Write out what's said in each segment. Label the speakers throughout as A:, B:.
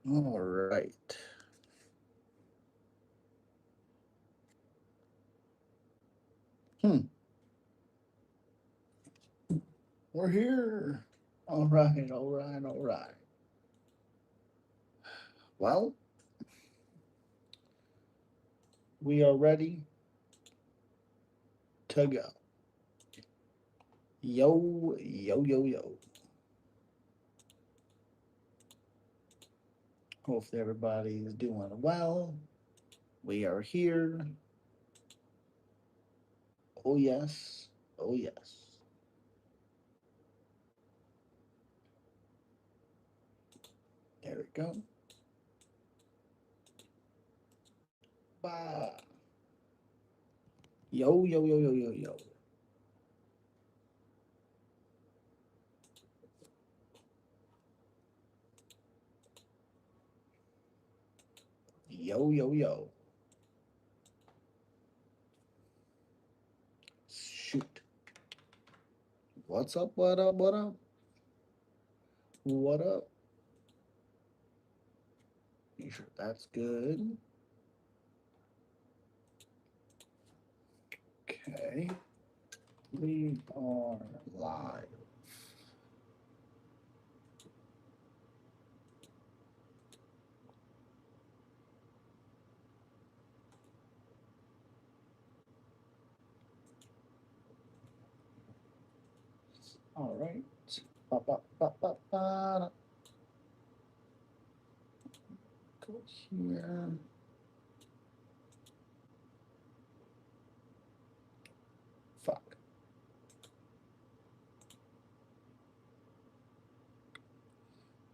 A: All right. Hmm. We're here. All right. All right. All right. Well, we are ready to go. Yo, yo, yo, yo. Hopefully everybody is doing well. We are here. Oh yes. Oh yes. There we go. Bye. Yo, yo, yo, yo, yo, yo. Yo, yo, yo. Shoot. What's up? What up? What up? What up? You sure that's good? Okay. We are live. All right. Ba, ba, ba, ba, ba. Go here. Fuck.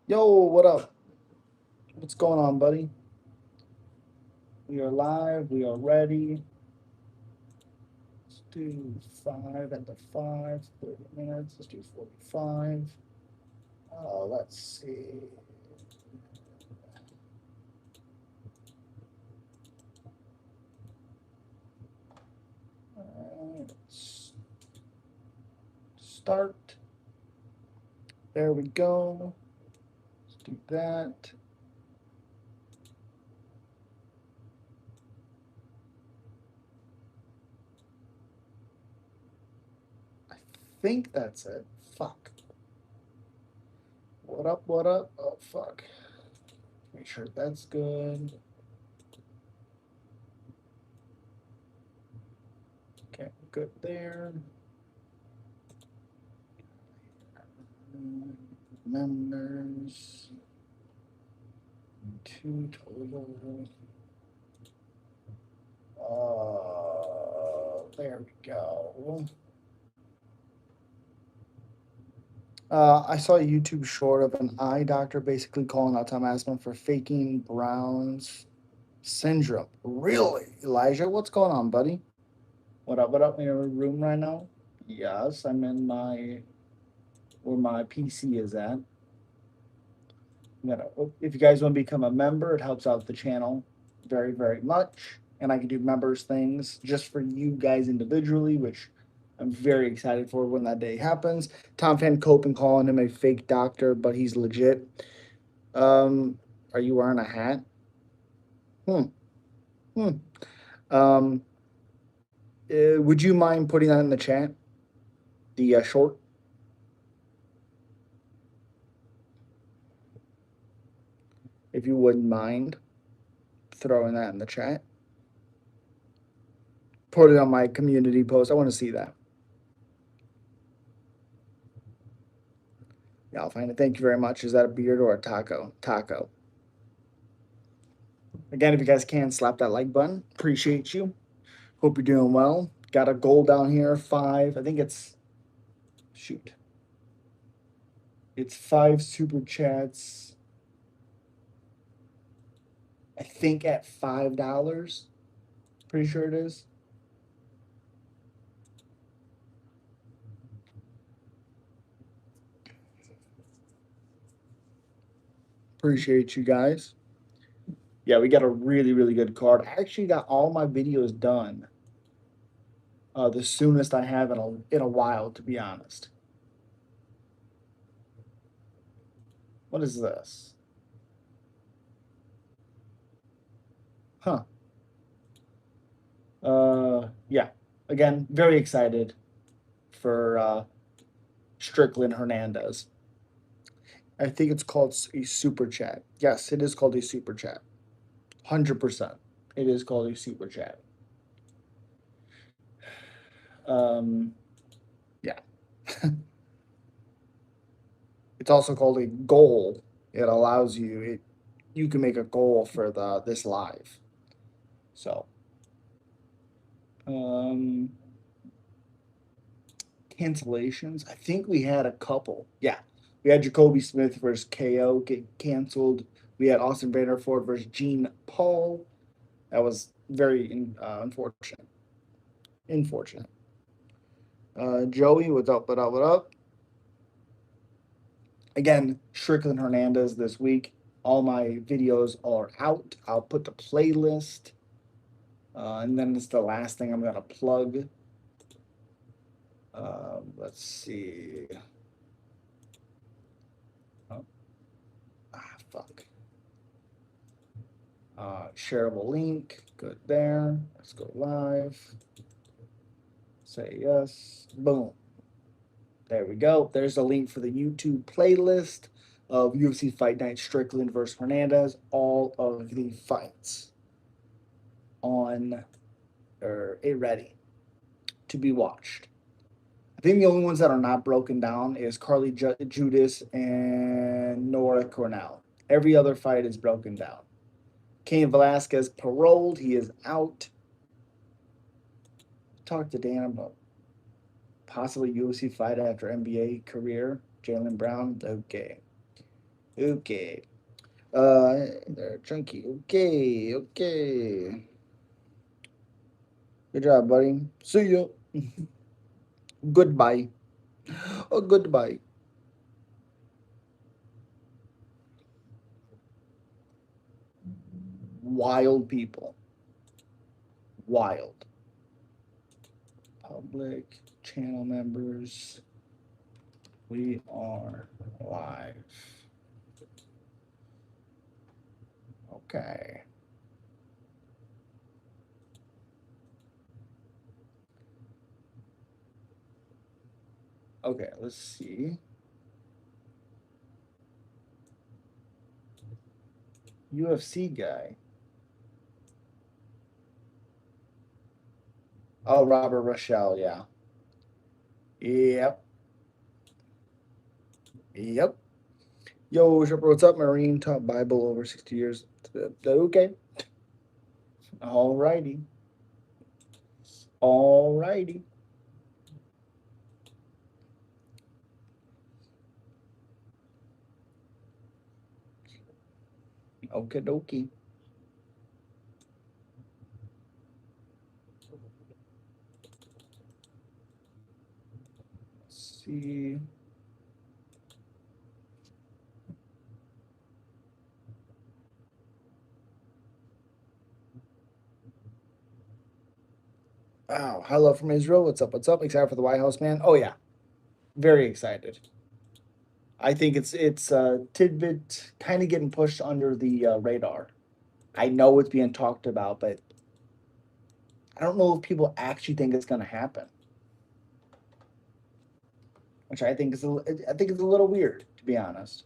A: Yo, what up? What's going on, buddy? We are live. We are ready. Let's do 5 at the 30 minutes. Let's do 45. Let's see. Let's start. There we go. Let's do that. I think that's it. Fuck. What up? What up? Oh, fuck. Make sure that's good. Okay, good there. Members. Two total. There we go. I saw a YouTube short of an eye doctor basically calling out Tom Asman for faking Brown's syndrome. Really? Elijah, what's going on, buddy? What up? What up in your room right now? Yes, I'm in my where my PC is at. If you guys want to become a member, it helps out the channel very, very much. And I can do members things just for you guys individually, which I'm very excited for when that day happens. Tom Van Copen calling him a fake doctor, but he's legit. Are you wearing a hat? Hmm. Hmm. Um, would you mind putting that in the chat? The short, if you wouldn't mind throwing that in the chat. Put it on my community post. I want to see that. Yeah, I'll find it. Thank you very much. Is that a beard or a taco? Taco. Again, if you guys can slap that like button, appreciate you. Hope you're doing well. Got a goal down here, 5. I think it's shoot. It's 5 super chats. I think at $5. Pretty sure it is. Appreciate you guys. Yeah, we got a really, really good card. I actually got all my videos done. The soonest I have in a while, to be honest. What is this? Huh. Yeah. Again, very excited for Strickland Hernandez. I think it's called a super chat. Yes, it is called a super chat. 100%. It is called a super chat. Um, yeah. It's also called a goal. It allows you you can make a goal for this live. So um cancellations. I think we had a couple. Yeah. We had Jacoby Smith versus KO get canceled. We had Austin Vanderford versus Gene Paul. That was very unfortunate. Unfortunate. Joey, what's up? What up? What up? Again, Strickland Hernandez this week. All my videos are out. I'll put the playlist. And then it's the last thing I'm going to plug. Let's see. Oh, fuck. Shareable link. Good there. Let's go live. Say yes. Boom. There we go. There's a link for the YouTube playlist of UFC Fight Night Strickland versus Hernandez. All of the fights on or ready to be watched. I think the only ones that are not broken down is Carly Judas and Nora Cornell. Every other fight is broken down. Cain Velasquez paroled. He is out. Talk to Dan about possibly UFC fight after NBA career. Jalen Brown. Okay. Okay. They're chunky. Okay. Okay. Good job, buddy. See you. Goodbye. Oh, goodbye. Wild people. Wild. Public channel members. We are live. Okay. Okay, let's see. UFC guy. Oh, Robert Rochelle, yeah. Yep. Yep. Yo, Shepard, what's up, Marine? Taught Bible over 60 years. Okay. All righty. All righty. Okie dokie. Let's see. Wow. Hello from Israel. What's up? What's up? Excited for the White House, man? Oh, yeah. Very excited. I think it's a tidbit kind of getting pushed under the radar. I know it's being talked about, but I don't know if people actually think it's going to happen, which I think it's a little weird, to be honest.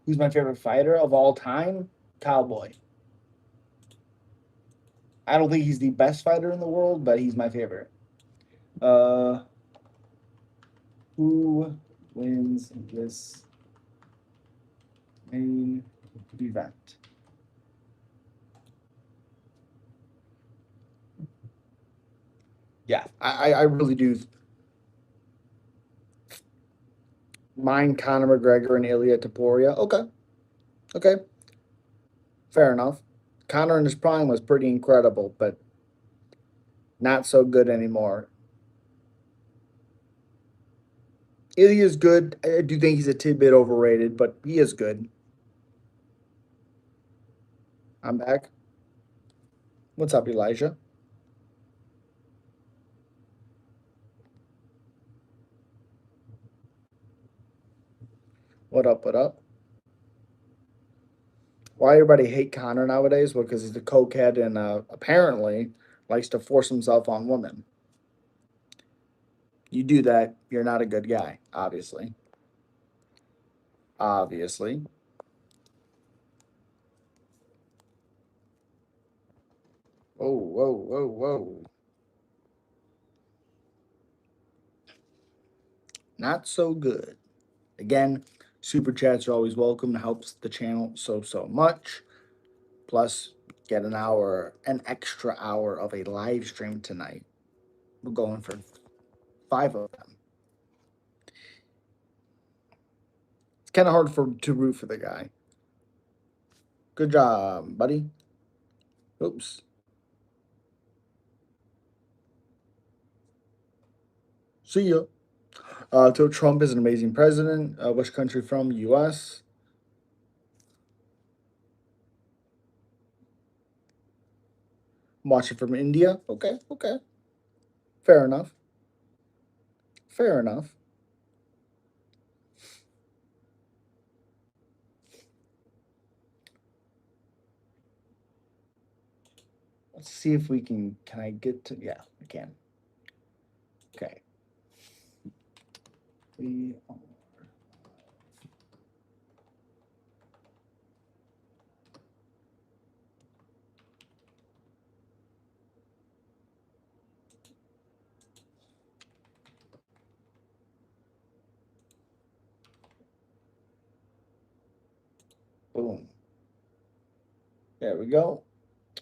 A: Who's my favorite fighter of all time? Cowboy. I don't think he's the best fighter in the world, but he's my favorite. Uh, who wins this main event? Yeah, I really do mind Conor McGregor and Ilya Taporia. Okay, okay, fair enough. Conor in his prime was pretty incredible, but not so good anymore. Ilya is good. I do think he's a tidbit overrated, but he is good. I'm back. What's up, Elijah? What up? What up? Why everybody hate Connor nowadays? Well, because he's a cokehead and apparently likes to force himself on women. You do that, you're not a good guy, obviously. Obviously. Whoa, whoa, whoa, whoa. Not so good. Again, super chats are always welcome. It helps the channel so much. Plus, get an extra hour of a live stream tonight. We're going for 5 of them. It's kind of hard to root for the guy. Good job, buddy. Oops. See ya. So Trump is an amazing president. Which country from? U.S. I'm watching from India. Okay, okay. Fair enough. Fair enough. Let's see if we can. Can I get to? Yeah, I can. Okay. We are. Boom. There we go.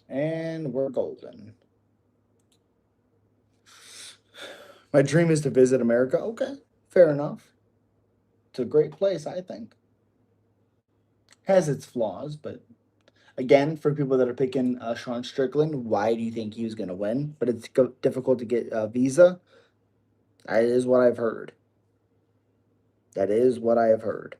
A: And we're golden. My dream is to visit America. Okay, fair enough. It's a great place, I think. Has its flaws, but again, for people that are picking Sean Strickland, why do you think he was going to win? But it's difficult to get a visa. That is what I've heard. That is what I have heard.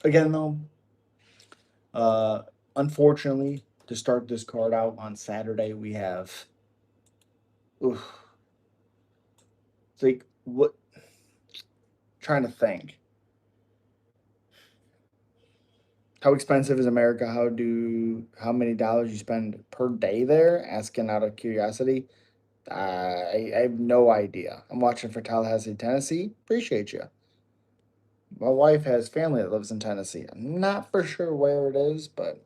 A: Again, though, uh, unfortunately, to start this card out on Saturday, we have. Oof, it's like what? Trying to think. How expensive is America? How many dollars you spend per day there? Asking out of curiosity. I have no idea. I'm watching for Tallahassee, Tennessee. Appreciate you. My wife has family that lives in Tennessee. I'm not for sure where it is, but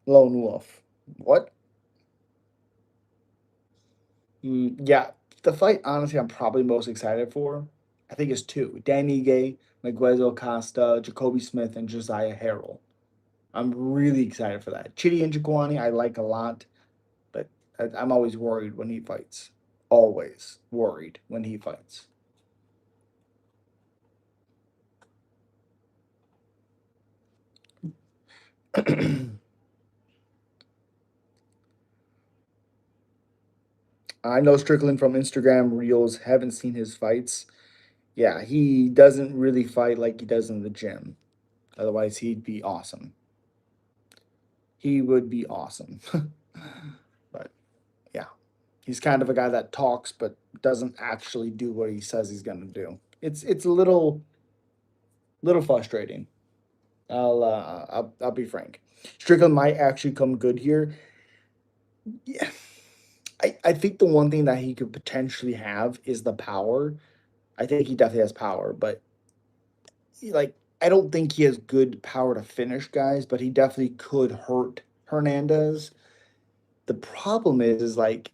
A: Lone Wolf. What? Yeah, the fight, honestly, I'm probably most excited for, I think, is two. Dan Ige, Miguel Costa, Jacoby Smith, and Josiah Harrell. I'm really excited for that. Chidi and Jaquani, I like a lot, but I'm always worried when he fights. Always worried when he fights. I know Strickland from Instagram Reels. Haven't seen his fights. Yeah, he doesn't really fight like he does in the gym. Otherwise, he'd be awesome. He would be awesome. But yeah, he's kind of a guy that talks but doesn't actually do what he says he's gonna do. It's a little frustrating. I'll be frank. Strickland might actually come good here. Yeah, I think the one thing that he could potentially have is the power. I think he definitely has power, but like I don't think he has good power to finish guys, but he definitely could hurt Hernandez. The problem is like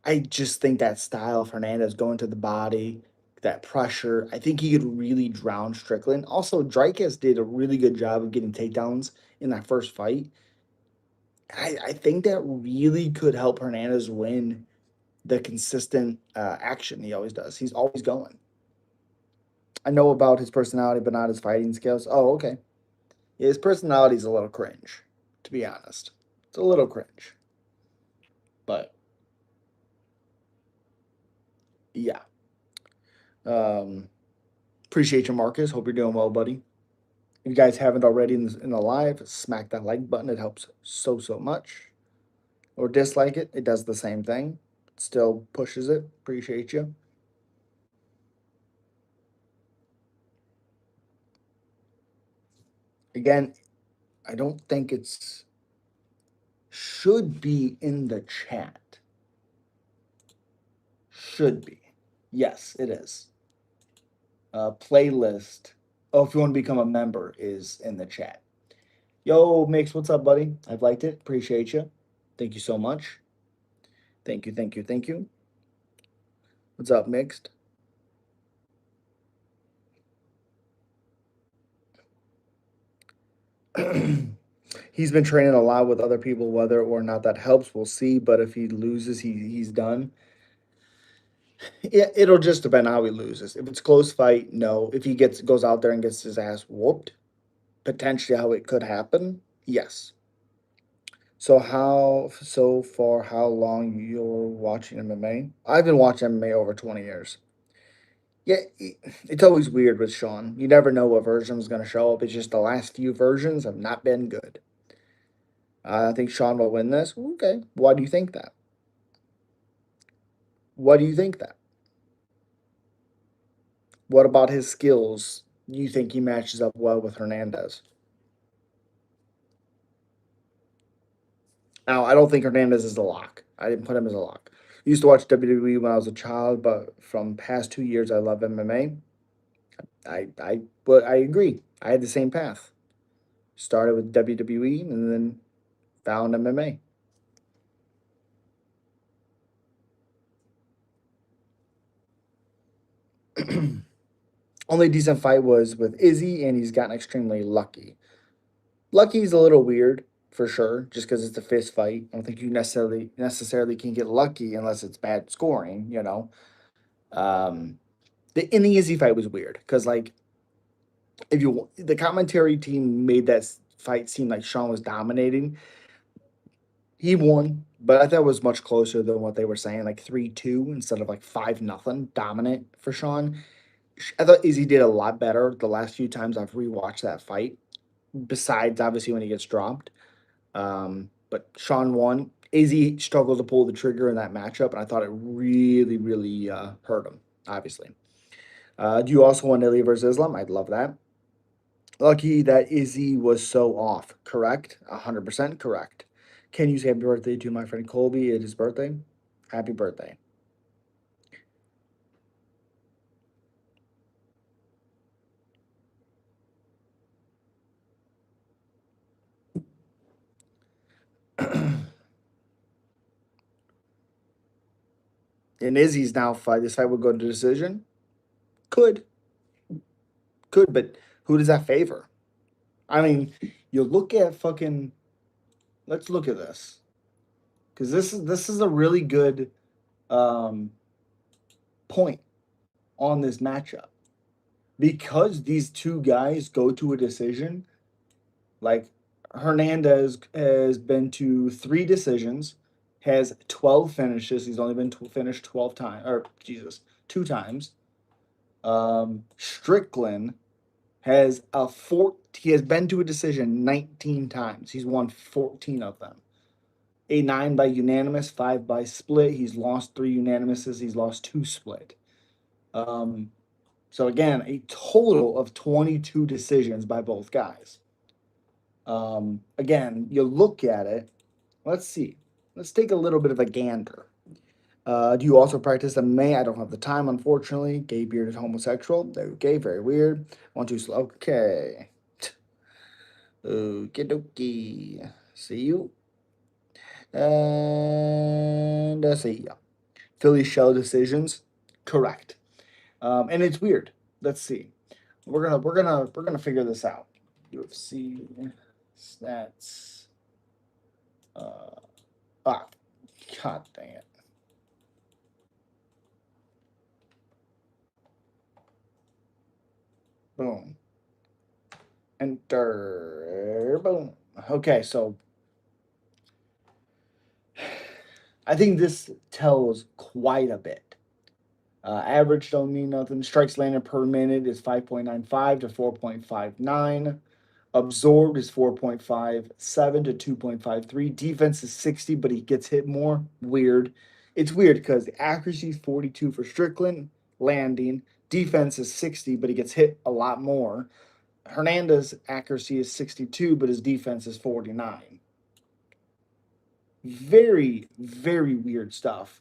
A: I just think that style of Hernandez going to the body, that pressure, I think he could really drown Strickland. Also, Dreykus did a really good job of getting takedowns in that first fight. I think that really could help Hernandez win the consistent action he always does. He's always going. I know about his personality, but not his fighting skills. Oh, okay. Yeah, his personality is a little cringe, to be honest. It's a little cringe. But yeah. Um, appreciate you, Marcus. Hope you're doing well, buddy. If you guys haven't already in the live, smack that like button. It helps so, so much. Or dislike it. It does the same thing. It still pushes it. Appreciate you. Again, I don't think it's should be in the chat. Should be. Yes, it is. Playlist. Oh, if you want to become a member, is in the chat. Yo, Mix, what's up, buddy? I've liked it. Appreciate you. Thank you so much. Thank you, thank you, thank you. What's up, Mixed? He's been training a lot with other people. Whether or not that helps, we'll see. But if he loses, he's done. It'll just depend how he loses. If it's close fight, no. If he goes out there and gets his ass whooped, potentially how it could happen, yes. So far how long you're watching MMA? I've been watching MMA over 20 years. Yeah, it's always weird with Sean. You never know what version is going to show up. It's just the last few versions have not been good. I think Sean will win this. Okay. Why do you think that? Why do you think that? What about his skills? You think he matches up well with Hernandez? Now, I don't think Hernandez is a lock. I didn't put him as a lock. I used to watch WWE when I was a child, but from past 2 years, I love MMA. But I agree. I had the same path. Started with WWE and then found MMA. Only decent fight was with Izzy, and he's gotten extremely lucky. Lucky's a little weird for sure, just because it's a fist fight. I don't think you necessarily can get lucky unless it's bad scoring. The Izzy fight was weird because like if you the commentary team made that fight seem like Sean was dominating. He won, but I thought it was much closer than what they were saying, like 3-2 instead of like 5-0 dominant for Sean. I thought Izzy did a lot better the last few times I've rewatched that fight, besides obviously when he gets dropped. But Sean won. Izzy struggled to pull the trigger in that matchup, and I thought it really, really hurt him, obviously. Do you also want Ilya versus Islam? I'd love that. Lucky that Izzy was so off. Correct? 100% correct. Can you say happy birthday to my friend Colby at his birthday? Happy birthday. And Izzy's now fight. This fight would go to decision. Could, but who does that favor? I mean, you look at fucking. Let's look at this because this is a really good um, point on this matchup because these two guys go to a decision. Like Hernandez has been to 3 decisions, has 12 finishes. He's only been finished 12 times, or Jesus, 2 times. Strickland has he has been to a decision 19 times. He's won 14 of them. 9 by unanimous, 5 by split. He's lost 3 unanimouses. He's lost 2 split. So again, a total of 22 decisions by both guys. Again, you look at it. Let's see. Let's take a little bit of a gander. Do you also practice MMA? I don't have the time, unfortunately. Gay bearded homosexual. Okay, very weird. 1 2 slow. Okay. Okie dokie. See you. And see ya. Philly shell decisions. Correct. And it's weird. Let's see. We're gonna figure this out. UFC stats. Uh, ah, God dang it. Boom. Enter. Boom. Okay, so I think this tells quite a bit. Average don't mean nothing. Strikes landed per minute is 5.95 to 4.59. Absorbed is 4.57 to 2.53. Defense is 60, but he gets hit more. Weird. It's weird because the accuracy is 42 for Strickland, landing. Defense is 60, but he gets hit a lot more. Hernandez accuracy is 62, but his defense is 49. Very, very weird stuff.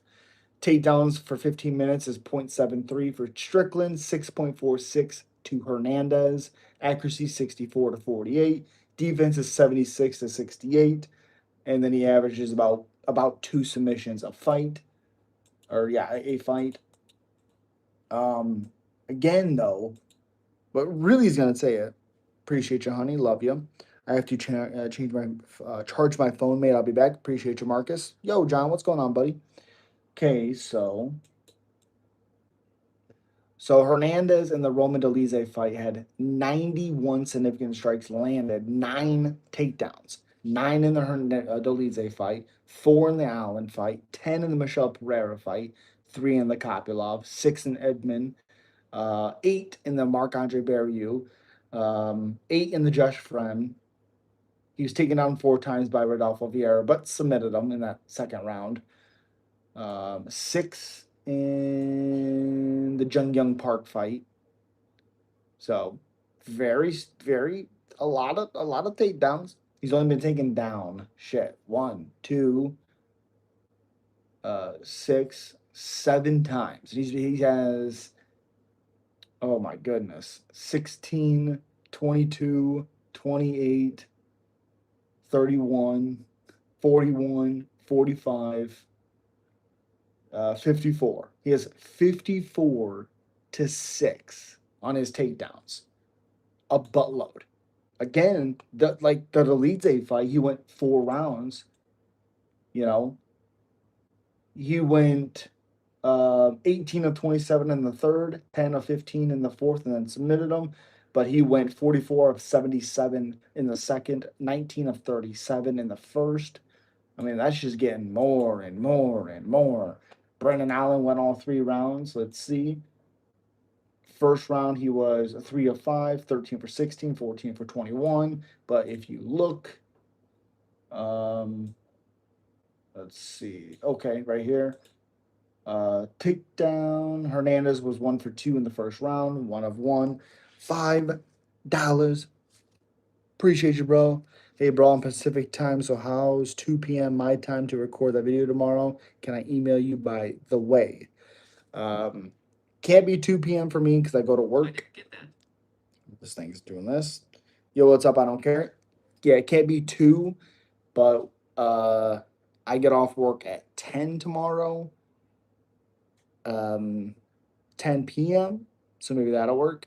A: Takedowns for 15 minutes is 0.73 for Strickland, 6.46 to Hernandez. Accuracy 64 to 48. Defense is 76 to 68. And then he averages about 2 submissions a fight. Or yeah, a fight. Again though, but really is gonna say it. Appreciate you, honey. Love you. I have to change my charge my phone, mate. I'll be back. Appreciate you, Marcus. Yo, John, what's going on, buddy? Okay, so Hernandez in the Roman Dolidze fight had 91 significant strikes landed, 9 takedowns, 9 in the Dolidze fight, 4 in the Allen fight, 10 in the Michelle Pereira fight, 3 in the Kopylov, 6 in Edmond, 8 in the Marc-Andre Barrieu, 8 in the Josh Friend. He was taken down 4 times by Rodolfo Vieira, but submitted him in that second round. 6 in the Jung Young Park fight. So very a lot of takedowns. He's only been taken down. Shit. 1, 2, 6, 7 times. He has, oh my goodness, 16, 22, 28, 31, 41, 45. 54. He has 54 to 6 on his takedowns. A buttload. Again, the Dolidze fight, he went 4 rounds. You know, he went 18 of 27 in the third, 10 of 15 in the fourth, and then submitted him. But he went 44 of 77 in the second, 19 of 37 in the first. I mean, that's just getting more and more and more. Brendan Allen went all 3 rounds. Let's see. First round, he was a 3 of 5, 13 for 16, 14 for 21. But if you look, let's see. Okay, right here. Takedown. Hernandez was 1 for 2 in the first round, 1 of 1. $5. Appreciate you, bro. Hey, bro, on Pacific time, so how's 2 p.m. my time to record that video tomorrow? Can I email you by the way? Can't be 2 p.m. for me because I go to work. This thing's doing this. Yo, what's up? I don't care. Yeah, it can't be 2, but I get off work at 10 tomorrow. 10 p.m. So maybe that'll work.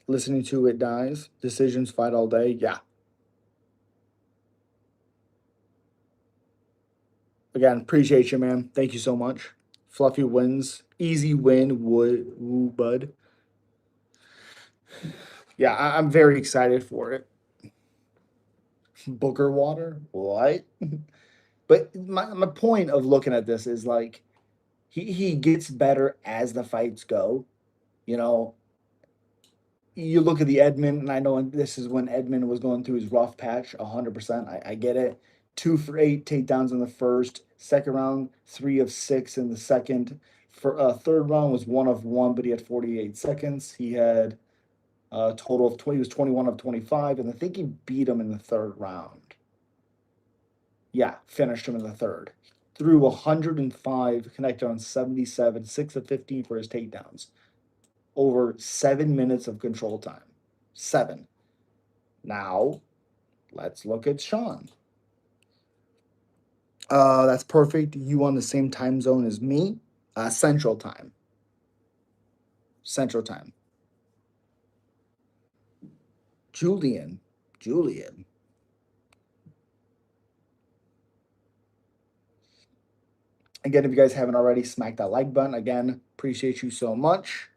A: Listening to it dies. Decisions fight all day. Yeah. Again, appreciate you, man. Thank you so much. Fluffy wins. Easy win, woo, bud. Yeah, I'm very excited for it. Booker water? What? But my point of looking at this is like he gets better as the fights go. You know, you look at the Edmund, and I know this is when Edmund was going through his rough patch, 100%. I get it. 2 for 8 takedowns in the first. Second round, 3 of 6 in the second. For third round was 1 of 1, but he had 48 seconds. He had a total of 20. He was 21 of 25, and I think he beat him in the third round. Yeah, finished him in the third. Threw 105, connected on 77, 6 of 15 for his takedowns. Over 7 minutes of control time. 7. Now, let's look at Sean. That's perfect. You on the same time zone as me. Central time. Central time. Julian. Again, if you guys haven't already, smack that like button. Again, appreciate you so much.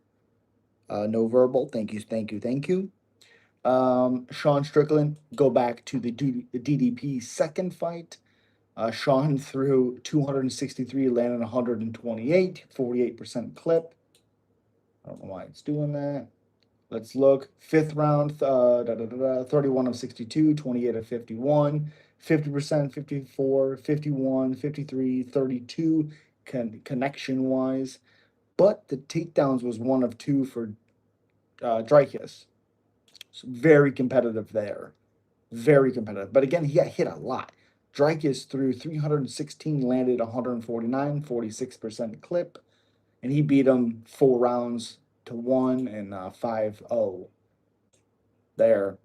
A: No verbal. Thank you. Sean Strickland, go back to the DDP second fight. Sean threw 263, landed 128, 48% clip. I don't know why it's doing that. Let's look. Fifth round, 31 of 62, 28 of 51, 50%, 54, 51, 53, 32 connection wise. But the takedowns was one of two for Dreykus. So very competitive there. Very competitive. But again, he got hit a lot. Dreykus threw 316, landed 149, 46% clip, and he beat him 4 rounds to 1 and 5-0 there.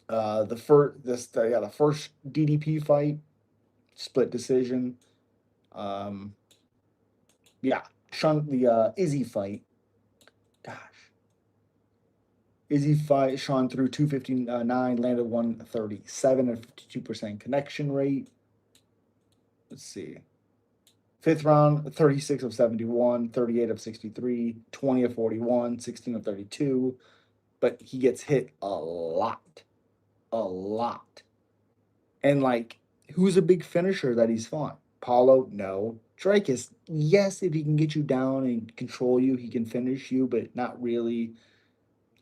A: The first DDP fight, split decision. Um, yeah, Izzy fight. Gosh, Izzy fight. Sean threw 259, landed 137 at 52% connection rate. Let's see. Fifth round, 36 of 71, 38 of 63, 20 of 41, 16 of 32. But he gets hit a lot. A lot. And like, who's a big finisher that he's fought? Paulo, no. Dreykus, yes, if he can get you down and control you, he can finish you, but not really.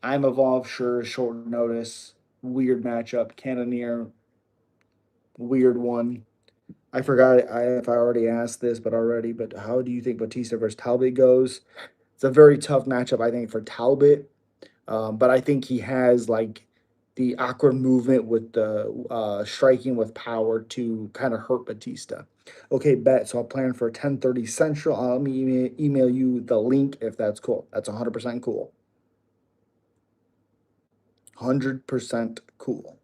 A: I'm evolved, sure, short notice, weird matchup. Cannoneer, weird one. I forgot if I already asked this, but how do you think Batista versus Talbot goes? It's a very tough matchup, I think, for Talbot. But I think he has like the awkward movement with the striking with power to kind of hurt Batista. Okay, bet. So I'll plan for 10:30 Central. I'll email you the link if that's cool. That's 100% cool. 100% cool.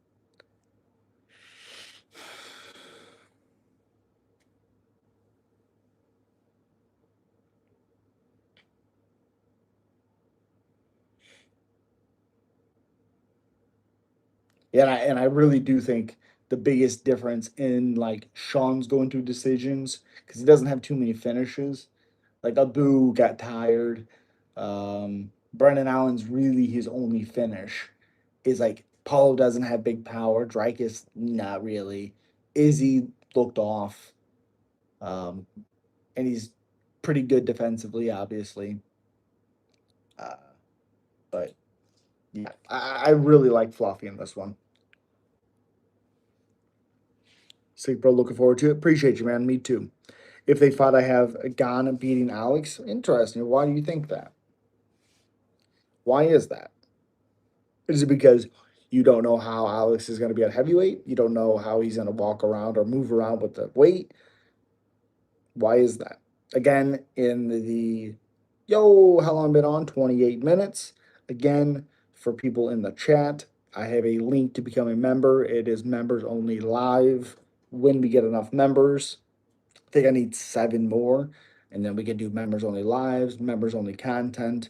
A: Yeah, and I really do think the biggest difference in like Sean's going through decisions because he doesn't have too many finishes. Like Abu got tired. Brendan Allen's really his only finish. Is like Paulo doesn't have big power. Dreykus not really. Izzy looked off. Um, and he's pretty good defensively, obviously. Uh, but yeah, I really like Fluffy in this one. Sick, bro. Looking forward to it. Appreciate you, man. Me too. If they thought I have Ghana beating Alex, interesting. Why do you think that? Why is that? Is it because you don't know how Alex is going to be at heavyweight? You don't know how he's going to walk around or move around with the weight? Why is that? Again, in the how long been on? 28 minutes. Again, for people in the chat, I have a link to become a member. It is members only live when we get enough members. I think I need 7 more, and then we can do members only lives, members only content,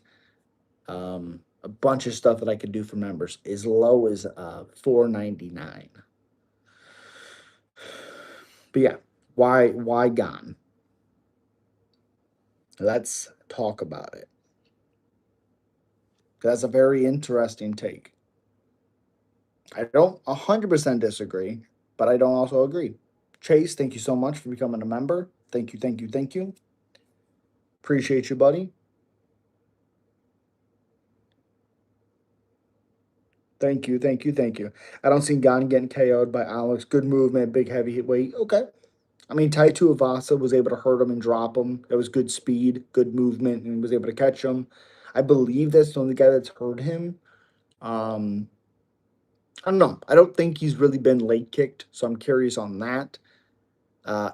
A: a bunch of stuff that I could do for members as low as $4.99. But yeah, why gone? Let's talk about it. That's a very interesting take. I don't 100% disagree, but I don't also agree. Chase, thank you so much for becoming a member. Thank you, thank you, thank you. Appreciate you, buddy. Thank you, thank you, thank you. I don't see Gon getting KO'd by Alex. Good movement, big heavyweight. Okay. I mean, Taito Avasa was able to hurt him and drop him. It was good speed, good movement, and was able to catch him. I believe that's the only guy that's hurt him. Um, I don't know. I don't think he's really been late kicked, so I'm curious on that.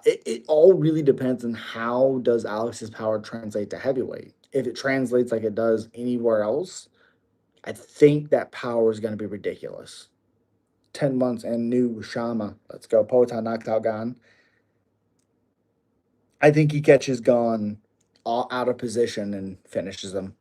A: It all really depends on how does Alex's power translate to heavyweight. If it translates like it does anywhere else, I think that power is going to be ridiculous. 10 months and new Shama. Let's go. Potan knocked out Gon. I think he catches Gon all out of position and finishes him.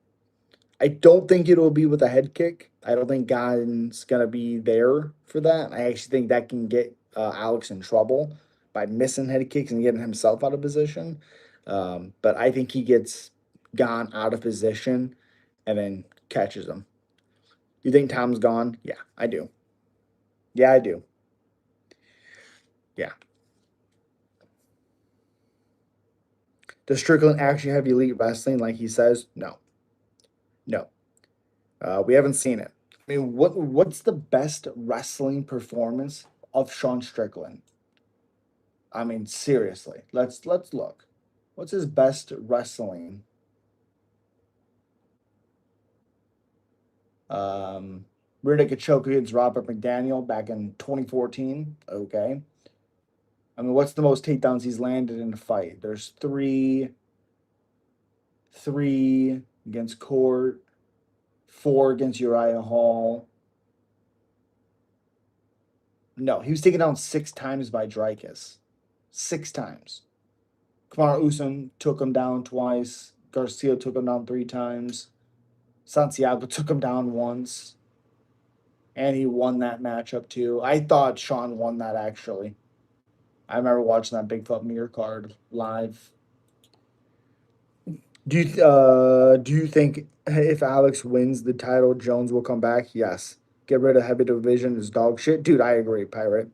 A: I don't think it'll be with a head kick. I don't think Gon's going to be there for that. I actually think that can get Alex in trouble by missing head kicks and getting himself out of position. But I think he gets Gon out of position and then catches him. You think Tom's gone? Yeah, I do. Yeah, I do. Yeah. Does Strickland actually have elite wrestling like he says? No. No. We haven't seen it. I mean, what's the best wrestling performance of Sean Strickland? I mean, seriously, let's look. What's his best wrestling? Um, Rear Naked Choke against Robert McDaniel back in 2014. Okay. I mean, what's the most takedowns he's landed in a fight? There's three against Court, four against Uriah Hall. No, he was taken down 6 times by Dreykus. 6 times. Kamaru Usman took him down twice. Garcia took him down 3 times. Santiago took him down once. And he won that matchup too. I thought Sean won that actually. I remember watching that Bigfoot mirror card live. Do you think if Alex wins the title, Jones will come back? Yes. Get rid of heavy division is dog shit, dude. I agree, Pirate.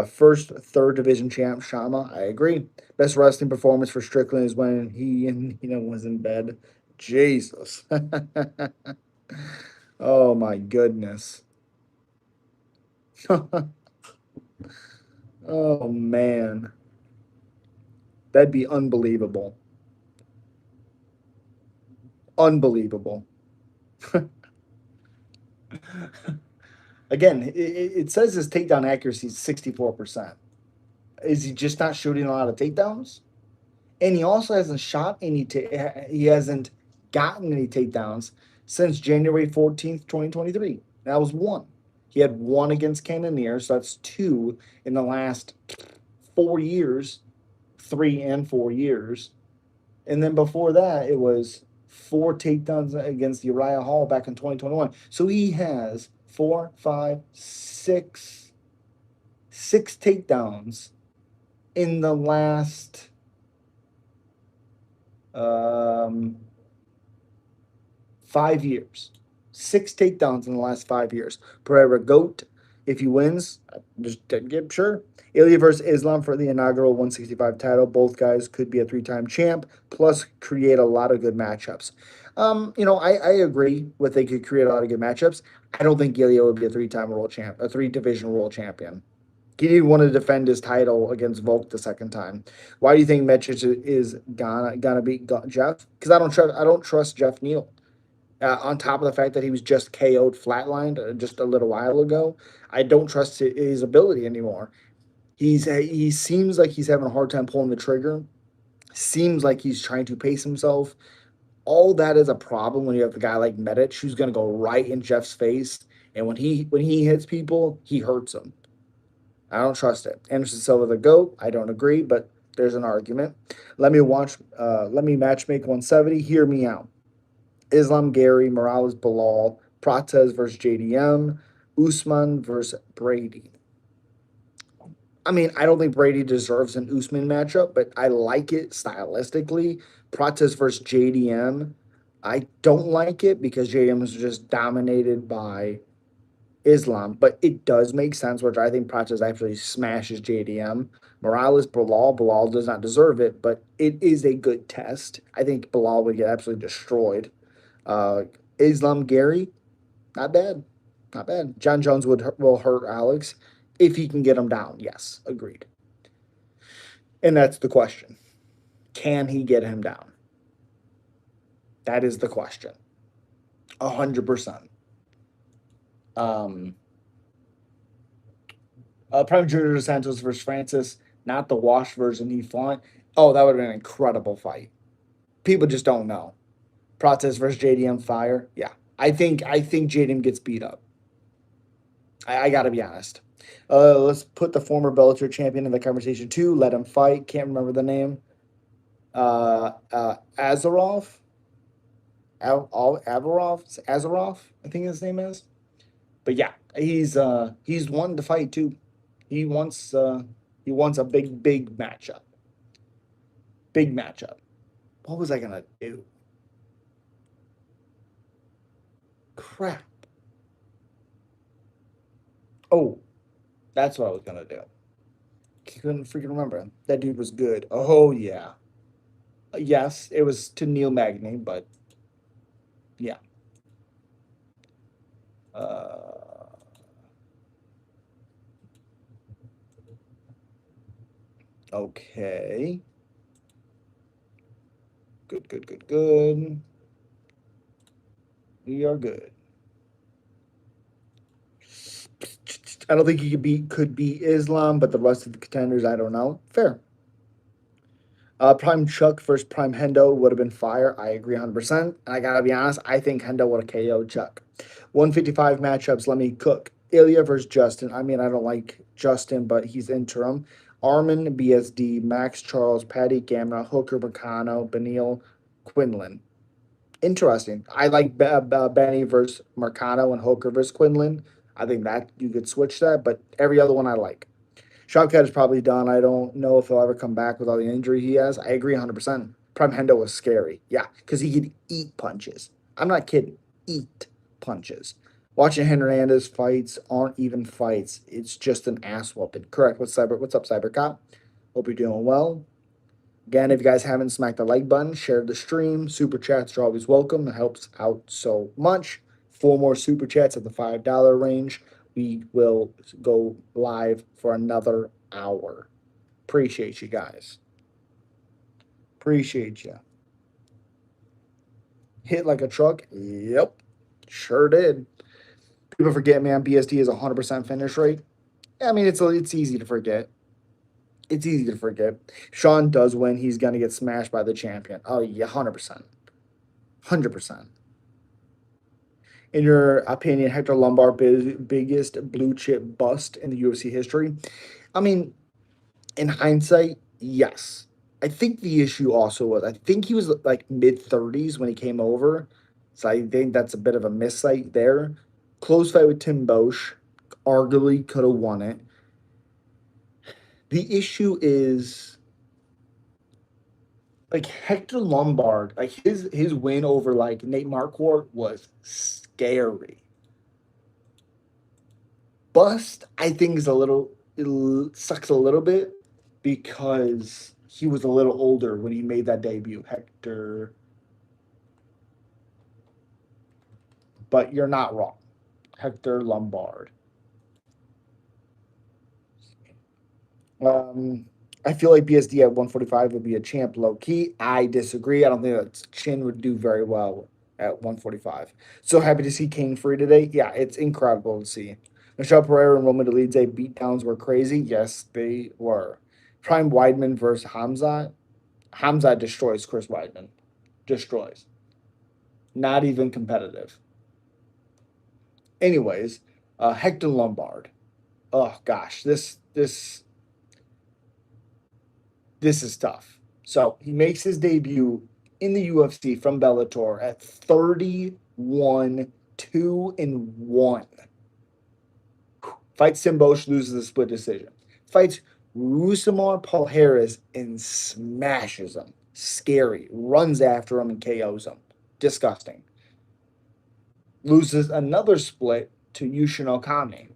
A: First, third division champ Shama. I agree. Best wrestling performance for Strickland is when he and was in bed. Jesus. Oh my goodness. Oh man, that'd be unbelievable. Unbelievable. Again, it says his takedown accuracy is 64%. Is he just not shooting a lot of takedowns? And he also hasn't shot any. He hasn't gotten any takedowns since January 14th, 2023. That was one. He had one against Cannonier, so that's two in the last 4 years, 3 and 4 years. And then before that, it was four takedowns against Uriah Hall back in 2021. So he has four, five, six takedowns in the last um, 5 years. 6 takedowns in the last 5 years. Pereira Goat, if he wins, just get sure. Ilya versus Islam for the inaugural 165 title. Both guys could be a 3-time champ, plus create a lot of good matchups. I agree with they could create a lot of good matchups. I don't think Ilya would be a 3-time world champ, a 3 division world champion. He didn't want to defend his title against Volk the second time. Why do you think Mitric is gonna beat Jeff? Because I don't trust Jeff Neal. On top of the fact that he was just KO'd flatlined just a little while ago, I don't trust his ability anymore. He seems like he's having a hard time pulling the trigger. Seems like he's trying to pace himself. All that is a problem when you have a guy like Medic who's going to go right in Jeff's face, and when he hits people, he hurts them. I don't trust it. Anderson Silva the GOAT. I don't agree, but there's an argument. Let me matchmake 170. Hear me out. Islam Gary, Morales Bilal, Prates versus JDM, Usman versus Brady. I mean, I don't think Brady deserves an Usman matchup, but I like it stylistically. Prates versus JDM. I don't like it because JDM is just dominated by Islam, but it does make sense, which I think Prates actually smashes JDM. Morales Bilal does not deserve it, but it is a good test. I think Bilal would get absolutely destroyed. Uh, Islam Gary, not bad, not bad. John Jones will hurt Alex if he can get him down. Yes, agreed. And that's the question: can he get him down? That is the question. 100%. Um, Prime Junior dos Santos versus Francis, not the wash version he fought. Oh, that would have been an incredible fight. People just don't know. Prates versus JDM Fire. Yeah, I think JDM gets beat up. I got to be honest. Let's put the former Bellator champion in the conversation too. Let him fight. Can't remember the name. Azarov. Azarov. I think his name is. But yeah, he's wanting to fight too. He wants uh, he wants a big matchup. Big matchup. What was I gonna do? Crap. Oh, that's what I was gonna do. Couldn't freaking remember. That dude was good. Oh yeah. Yes, it was to Neil Magny, but yeah. Okay. Good, good, good, good. We are good. I don't think he could be Islam, but the rest of the contenders, I don't know. Fair. Prime Chuck versus Prime Hendo would have been fire. I agree 100%. And I gotta be honest, I think Hendo would have KO'd Chuck. 155 matchups. Let me cook. Ilya versus Justin. I mean, I don't like Justin, but he's interim. Armin, BSD, Max Charles, Patty Gamma, Hooker, Bacano, Benil, Quinlan. Interesting. I like Benny versus Mercado and Hooker versus Quinlan. I think that you could switch that, but every other one I like. Shotcut is probably done. I don't know if he'll ever come back with all the injury he has. I agree 100%. Prime Hendo was scary. Yeah, because he could eat punches. I'm not kidding. Eat punches. Watching Hernandez fights aren't even fights. It's just an ass whooping. Correct. What's up, Cybercop? Hope you're doing well. Again, if you guys haven't smacked the like button, share the stream. Super chats are always welcome. It helps out so much. 4 more super chats at the $5 range. We will go live for another hour. Appreciate you guys. Appreciate you. Hit like a truck? Yep. Sure did. People forget, man, BSD is 100% finish rate. I mean, it's easy to forget. It's easy to forget. Sean does win. He's going to get smashed by the champion. Oh, yeah, 100%. 100%. In your opinion, Hector Lombard biggest blue chip bust in the UFC history? I mean, in hindsight, yes. I think the issue also was I think he was like mid 30s when he came over, so I think that's a bit of a missight there. Close fight with Tim Bosch, arguably could have won it. The issue is like Hector Lombard, like his win over like Nate Marquardt was scary. Bust, I think, is a little it sucks a little bit because he was a little older when he made that debut, Hector. But you're not wrong, Hector Lombard. Um, I feel like BSD at 145 would be a champ low key. I disagree. I don't think that Chin would do very well at 145. So happy to see King free today. Yeah, it's incredible to see. Michelle Pereira and Roman Dolidze beatdowns were crazy. Yes, they were. Prime Weidman versus Hamza. Hamza destroys Chris Weidman. Destroys. Not even competitive. Anyways, Hector Lombard. Oh gosh, this is tough. So he makes his debut in the UFC from Bellator at 31 2-1. Fights Tim Bosch, loses a split decision. Fights Rousimar Paul Harris and smashes him. Scary. Runs after him and KOs him. Disgusting. Loses another split to Yushin Okami.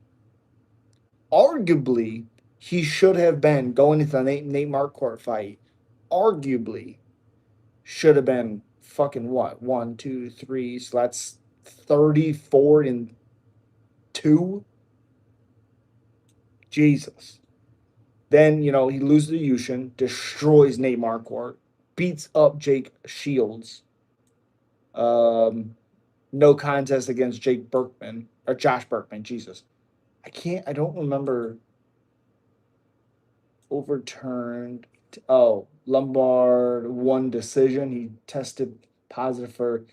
A: Arguably, he should have been going into the Nate Marquardt fight. Arguably, should have been fucking what? 1, 2, 3. So that's 34-2. Jesus. Then, he loses to Yushin, destroys Nate Marquardt, beats up Jake Shields. No contest against Jake Berkman or Josh Berkman. Jesus. I don't remember overturned. Oh, Lombard won decision. He tested positive for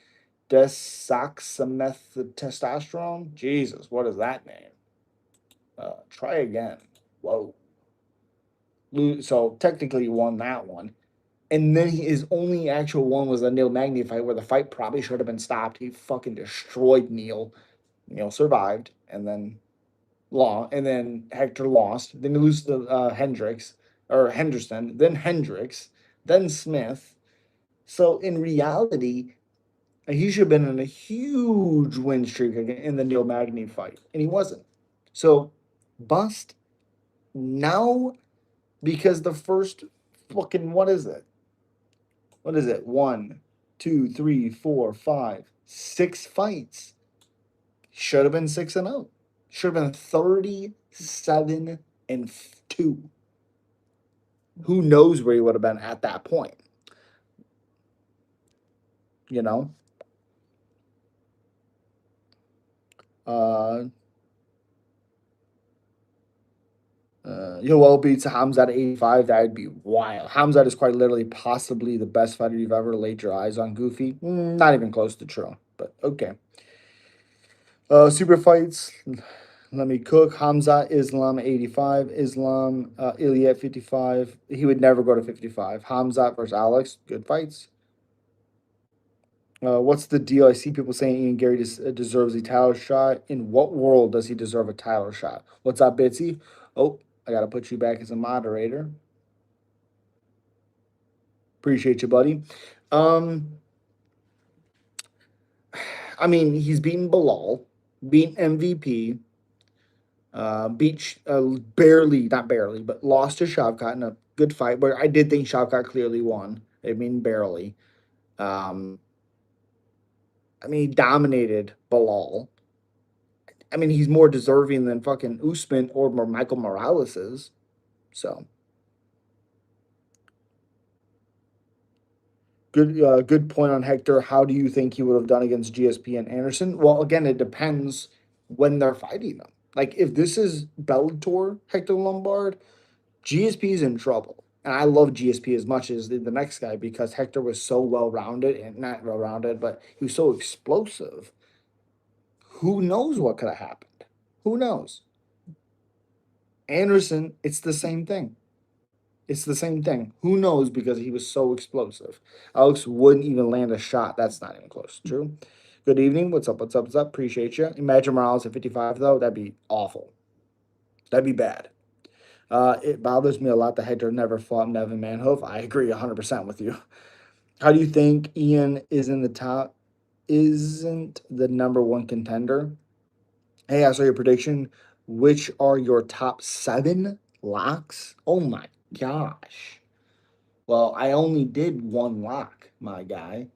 A: desoxymethestosterone. Jesus, what is that name? Try again. Whoa. So technically he won that one. And then his only actual one was a Neil Magny fight where the fight probably should have been stopped. He fucking destroyed Neil. Neil survived and then Hector lost. Then he loses to Henderson, then Hendricks, then Smith. So in reality, he should have been in a huge win streak in the Neil Magny fight, and he wasn't. So bust now because the first fucking what is it? What is it? 1, 2, 3, 4, 5, 6 fights. Should have been 6-0. Should have been 37-2. Who knows where he would have been at that point? You know, uh, Yoel beats Hamzat at 85. That would be wild. Hamzat is quite literally possibly the best fighter you've ever laid your eyes on. Goofy, not even close to true, but okay. Super fights. Let me cook. Hamza Islam 85. Islam Ilya 55. He would never go to 55. Hamza versus Alex. Good fights. What's the deal? I see people saying Ian Gary deserves a title shot. In what world does he deserve a title shot? What's up, Bitsy? Oh, I got to put you back as a moderator. Appreciate you, buddy. Um, I mean, he's beaten Bilal, beat MVP, beat barely, not barely, but lost to Shavkat in a good fight. But I did think Shavkat clearly won. I mean, barely. Um, I mean, he dominated Bilal. I mean, he's more deserving than fucking Usman or Michael Morales is. So good point on Hector. How do you think he would have done against GSP and Anderson? Well, again, it depends when they're fighting them. Like if this is Bellator, Hector Lombard, GSP is in trouble. And I love GSP as much as the next guy because Hector was so well rounded and not well rounded, but he was so explosive. Who knows what could have happened? Who knows? Anderson, it's the same thing. It's the same thing. Who knows because he was so explosive. Alex wouldn't even land a shot. That's not even close. True. Good evening. What's up? What's up? What's up? Appreciate you. Imagine Morales at 55, though. That'd be awful. That'd be bad. It bothers me a lot that Hector never fought Nevin Manhoef. I agree 100% with you. How do you think Ian is in the top? Isn't the number one contender? Hey, I saw your prediction. Which are your top 7 locks? Oh my gosh. Well, I only did one lock, my guy.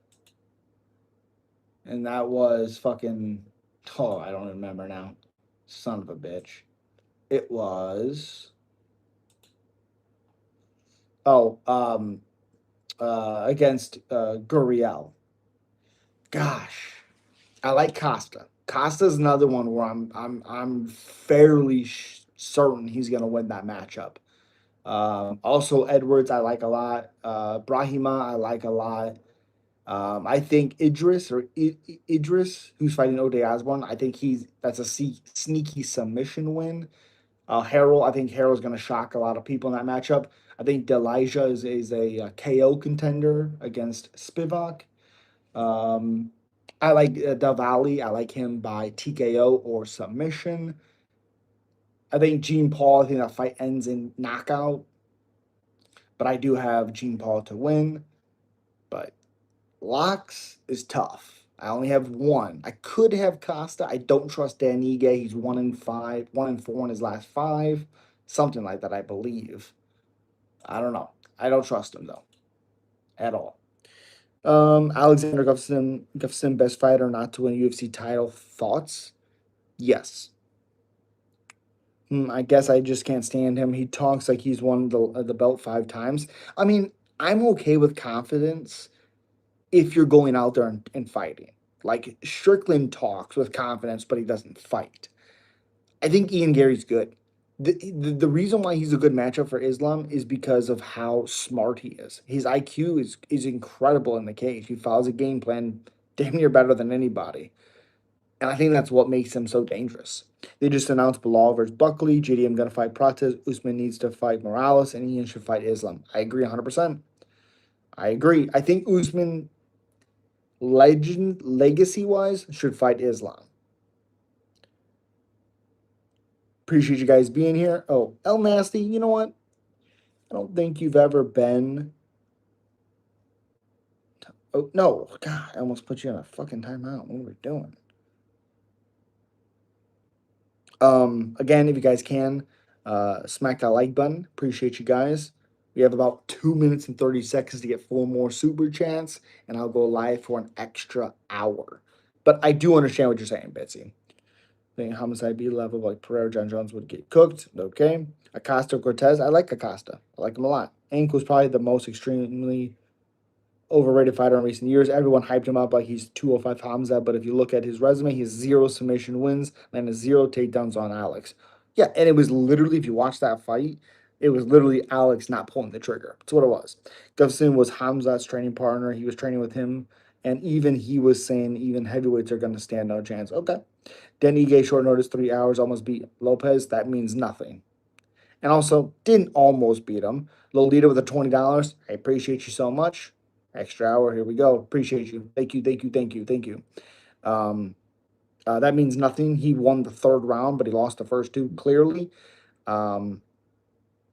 A: And that was fucking. Oh, I don't remember now. Son of a bitch. It was. Oh, against Guriel. Gosh. I like Costa. Costa's another one where I'm fairly certain he's gonna win that matchup. Also Edwards I like a lot. Brahima I like a lot. I think Idris, who's fighting Ode Osborne, I think that's a sneaky submission win. Harold, I think Harold's going to shock a lot of people in that matchup. I think Delija is a KO contender against Spivak. Um, I like Davali. I like him by TKO or submission. I think Gene Paul, I think that fight ends in knockout, but I do have Gene Paul to win. But locks is tough. I only have one. I could have Costa. I don't trust Dan Ige. He's 1-5, 1-4 in his last 5, something like that. I believe. I don't know. I don't trust him though, at all. Alexander Gustafsson, best fighter not to win a UFC title. Thoughts? Yes. I guess I just can't stand him. He talks like he's won the belt 5 times. I mean, I'm okay with confidence if you're going out there and fighting. Like Strickland talks with confidence, but he doesn't fight. I think Ian Gary's good. The reason why he's a good matchup for Islam is because of how smart he is. His IQ is incredible in the cage. He follows a game plan damn near better than anybody. And I think that's what makes him so dangerous. They just announced Bilal versus Buckley. JDM gonna fight Prates. Usman needs to fight Morales, and Ian should fight Islam. I agree 100%. I agree. I think Usman legacy wise should fight Islam. Appreciate you guys being here. Oh, El Nasty, you know what? I don't think you've ever been. Oh no, God, I almost put you in a fucking timeout. What are we doing? Again, if you guys can, smack that like button. Appreciate you guys. We have about 2 minutes and 30 seconds to get 4 more super chats, and I'll go live for an extra hour. But I do understand what you're saying, Betsy. I think Homicide B level like Pereira, John Jones would get cooked. Okay. Acosta Cortez. I like Acosta. I like him a lot. Ink was probably the most extremely overrated fighter in recent years. Everyone hyped him up like he's 205 Hamza, but if you look at his resume, he has 0 submission wins and 0 takedowns on Alex. Yeah, and it was literally, if you watch that fight, it was literally Alex not pulling the trigger. That's what it was. Gustafsson was Hamza's training partner. He was training with him, and even he was saying even heavyweights are going to stand no chance. Okay. Then Ige short notice 3 hours almost beat Lopez. That means nothing. And also didn't almost beat him. Lolita with a $20. I appreciate you so much. Extra hour. Here we go. Appreciate you. Thank you. Thank you. Thank you. Thank you. Um, that means nothing. He won the third round, but he lost the first two clearly. Um,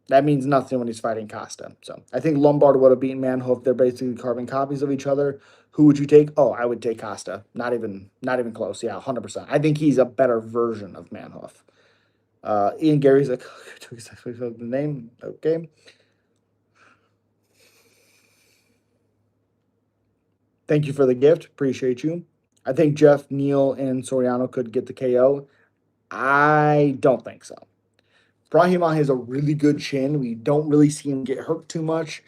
A: that means nothing when he's fighting Costa. So I think Lombard would have beaten Manhoof. They're basically carbon copies of each other. Who would you take? Oh, I would take Costa. Not even close. Yeah, 100%. I think he's a better version of Manhoof. Ian Gary's like the name. Okay. Thank you for the gift. Appreciate you. I think Jeff, Neal, and Soriano could get the KO. I don't think so. Brahima has a really good chin. We don't really see him get hurt too much.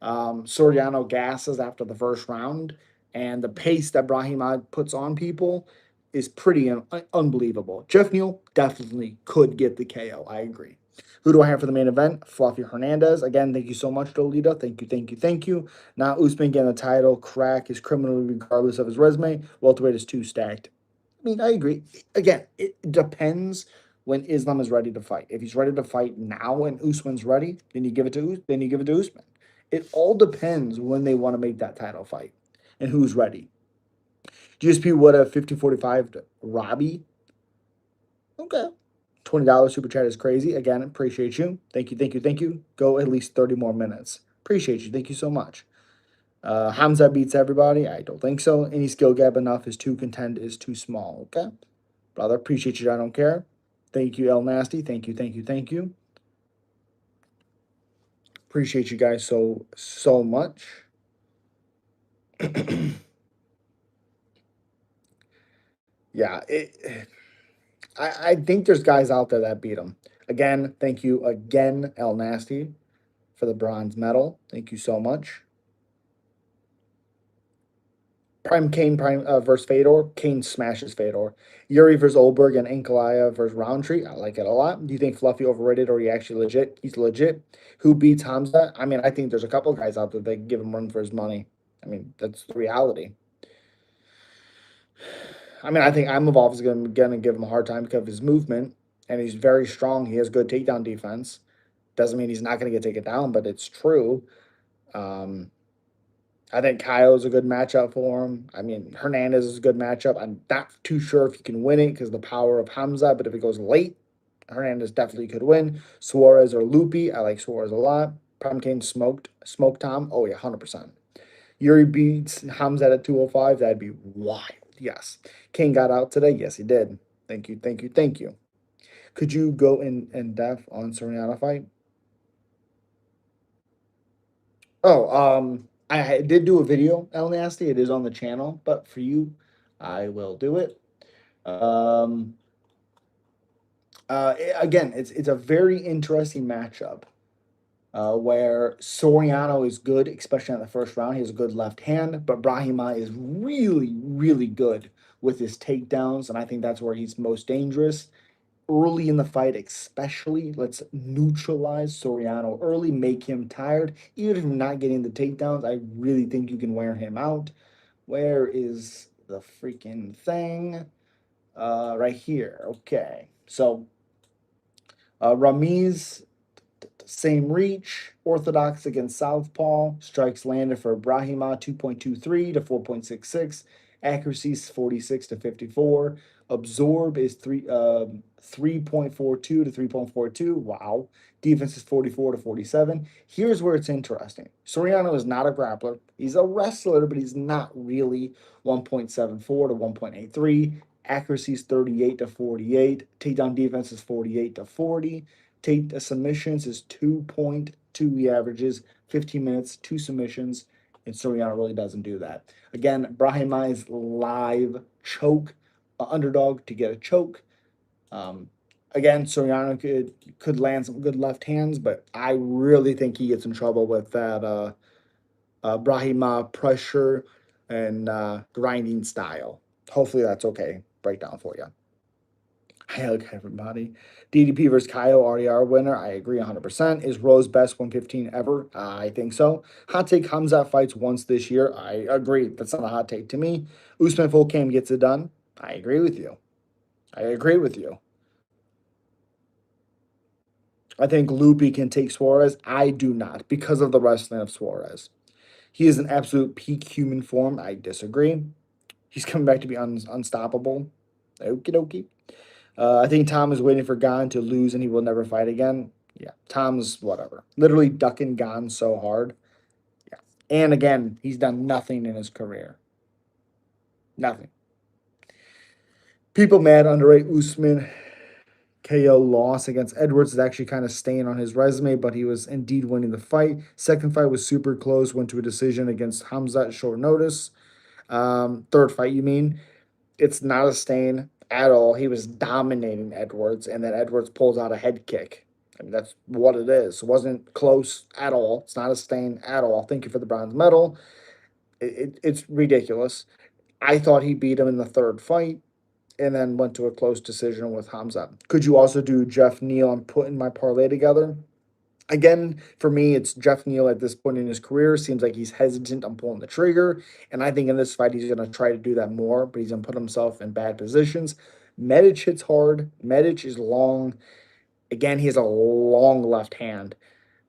A: Soriano gasses after the first round, and the pace that Brahima puts on people is pretty unbelievable. Jeff Neal definitely could get the KO. I agree. Who do I have for the main event? Fluffy Hernandez. Again, thank you so much, Dolita. Thank you, thank you, thank you. Now Usman getting the title. Crack is criminal regardless of his resume. Welterweight is too stacked. I mean, I agree. Again, it depends when Islam is ready to fight. If he's ready to fight now and Usman's ready, then you give it to Usman. It all depends when they want to make that title fight and who's ready. GSP would have 50-45 to Robbie. Okay. $20 super chat is crazy. Again, appreciate you. Thank you, thank you, thank you. Go at least 30 more minutes. Appreciate you. Thank you so much. Hamza beats everybody. I don't think so. Any skill gap enough is too contend is too small. Okay. Brother, appreciate you. I don't care. Thank you, El Nasty. Thank you, thank you, thank you. Appreciate you guys so much. Yeah, I think there's guys out there that beat him. Again, thank you again, El Nasty, for the bronze medal. Thank you so much. Prime Kane versus Fedor. Kane smashes Fedor. Yuri versus Olberg and Ankalaev versus Roundtree. I like it a lot. Do you think Fluffy overrated or he actually legit? He's legit. Who beats Hamza? I mean, I think there's a couple guys out there that can give him run for his money. I mean, that's the reality. I mean, I think Imavov is gonna give him a hard time because of his movement, and he's very strong. He has good takedown defense. Doesn't mean he's not gonna get taken down, but it's true. Um, I think Kyo's a good matchup for him. I mean, Hernandez is a good matchup. I'm not too sure if he can win it because the power of Hamza, but if it goes late, Hernandez definitely could win. Suarez or Lupi, I like Suarez a lot. Pumpkin smoked Tom. Oh yeah, 100%. Yuri beats Hamza at 205. That'd be wild. Yes. King got out today. Yes, he did. Thank you, thank you, thank you. Could you go in depth on Soriano fight? Oh, I did do a video, El Nasty. It is on the channel, but for you, I will do it. Um, again, it's a very interesting matchup where Soriano is good, especially in the first round. He has a good left hand, but Brahima is really, really good with his takedowns, and I think that's where he's most dangerous. Early in the fight, especially, let's neutralize Soriano early, make him tired. Even if you're not getting the takedowns, I really think you can wear him out. Where is the freaking thing? Right here. Okay. So Ramiz, same reach. Orthodox against Southpaw. Strikes landed for Brahima 2.23 to 4.66. Accuracy is 46 to 54. Absorb is 3.42 to 3.42. Wow. Defense is 44 to 47. Here's where it's interesting. Soriano is not a grappler. He's a wrestler, but he's not really. 1.74 to 1.83. Accuracy is 38 to 48. Takedown defense is 48 to 40. Take submissions is 2.2. He averages 15 minutes, 2 submissions, and Soriano really doesn't do that. Again, Brahimai's live choke, underdog to get a choke. Um, Again, Soriano could land some good left hands, but I really think he gets in trouble with that Brahima pressure and grinding style. Hopefully that's okay. Breakdown for you. Hey, look, everybody. DDP versus Kyle, RDR winner. I agree 100%. Is Rose best 115 ever? I think so. Hot take Hamzat fights once this year. I agree. That's not a hot take to me. Usman full cam gets it done. I agree with you. I agree with you. I think Lupi can take Suarez. I do not because of the wrestling of Suarez. He is an absolute peak human form. I disagree. He's coming back to be unstoppable. Okie dokie. I think Tom is waiting for Gon to lose and he will never fight again. Yeah, Tom's whatever. Literally ducking Gon so hard. Yeah. And again, he's done nothing in his career. Nothing. People mad underrate Usman. KO loss against Edwards is actually kind of staying on his resume, but he was indeed winning the fight. Second fight was super close, went to a decision against Hamzat short notice. Third fight, you mean? It's not a stain at all. He was dominating Edwards, and then Edwards pulls out a head kick. I mean, that's what it is. It wasn't close at all. It's not a stain at all. Thank you for the bronze medal. It's ridiculous. I thought he beat him in the third fight and then went to a close decision with Hamza. Could you also do Jeff Neal and putting my parlay together? Again, for me, it's Jeff Neal at this point in his career. Seems like he's hesitant on pulling the trigger. And I think in this fight, he's going to try to do that more, but he's going to put himself in bad positions. Medic hits hard. Medic is long. Again, he has a long left hand.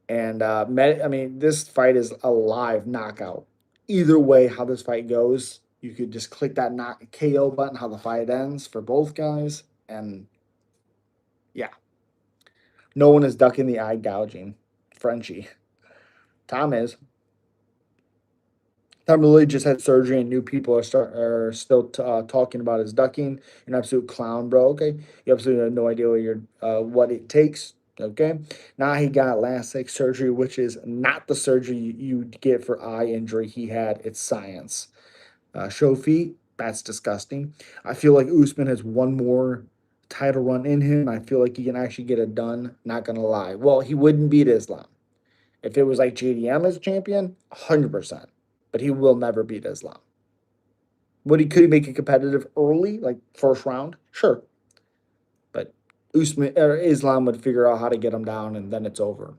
A: And I mean, this fight is a live knockout. Either way, how this fight goes, you could just click that knock KO button, how the fight ends for both guys. And yeah, no one is ducking the eye gouging. Frenchie. Tom is. Tom Lilly just had surgery, and new people are still talking about his ducking. You're an absolute clown, bro. Okay, you absolutely have no idea what it takes. Okay, now he got LASIK surgery, which is not the surgery you get for eye injury he had. It's science. Show feet, that's disgusting. I feel like Usman has one more title run in him. I feel like he can actually get it done. Not gonna lie. Well, he wouldn't beat Islam. If it was like JDM as champion, 100%. But he will never beat Islam. Could he make it competitive early, like first round? Sure. But Usman or Islam would figure out how to get him down, and then it's over.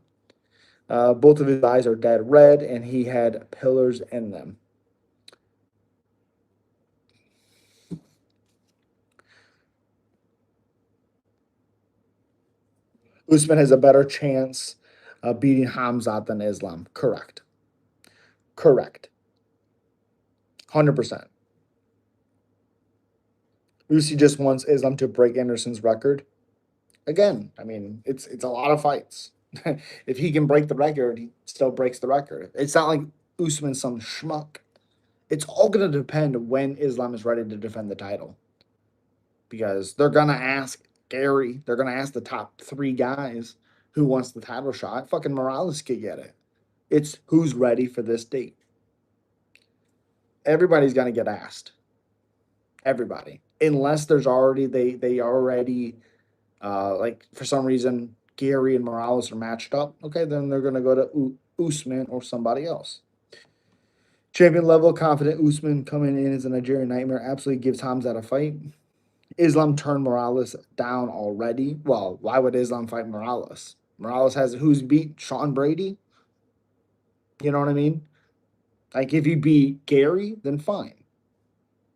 A: Both of his eyes are dead red, and he had pillars in them. Usman has a better chance of beating Hamzat than Islam. Correct. Correct. 100%. Usyk just wants Islam to break Anderson's record. Again, I mean, it's a lot of fights. If he can break the record, he still breaks the record. It's not like Usman's some schmuck. It's all going to depend when Islam is ready to defend the title. Because they're going to ask Gary, they're going to ask the top three guys who wants the title shot. Fucking Morales could get it. It's who's ready for this date. Everybody's going to get asked. Everybody. Unless there's already, they already, like for some reason, Gary and Morales are matched up. Okay, then they're going to go to Usman or somebody else. Champion level, confident Usman coming in as a Nigerian nightmare absolutely gives Hamzat a fight. Islam turned Morales down already. Well, why would Islam fight Morales? Morales has who's beat Sean Brady? You know what I mean? Like if he beat Gary, then fine.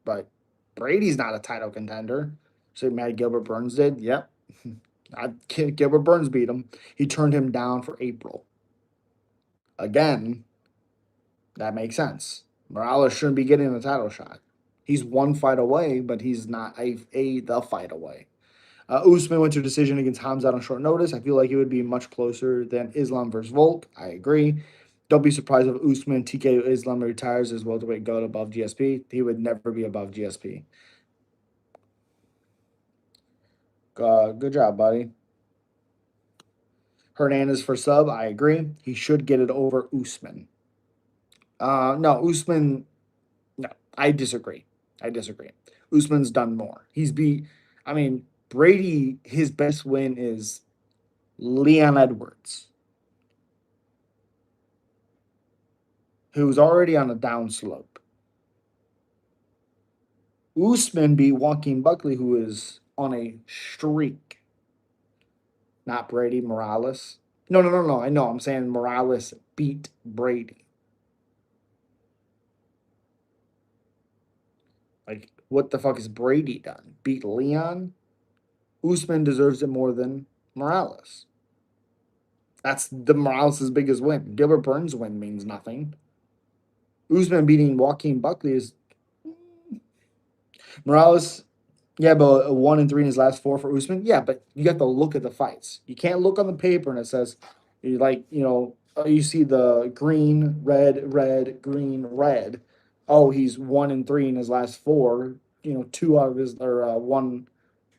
A: But Brady's not a title contender. So Matt Gilbert Burns did. Yep. Gilbert Burns beat him. He turned him down for April. Again, that makes sense. Morales shouldn't be getting the title shot. He's one fight away, but he's not the fight away. Usman went to a decision against Hamzat on short notice. I feel like it would be much closer than Islam versus Volk. I agree. Don't be surprised if Usman TKO Islam retires as welterweight goat above GSP. He would never be above GSP. Good job, buddy. Hernandez for sub. I agree. He should get it over Usman. No, Usman. No, I disagree. I disagree. Usman's done more. He's beat. I mean, Brady, his best win is Leon Edwards, who's already on a downslope. Usman beat Joaquin Buckley, who is on a streak. Not Brady, Morales. No, no, no, no. I know. I'm saying Morales beat Brady. Like, what the fuck has Brady done? Beat Leon? Usman deserves it more than Morales. That's the Morales' biggest win. Gilbert Burns' win means nothing. Usman beating Joaquin Buckley is Morales. Yeah, but a 1-3 in his last four for Usman. Yeah, but you got to look at the fights. You can't look on the paper and it says, you see the green, red, red, green, red. Oh, he's 1-3 in his last four. Two out of his or one.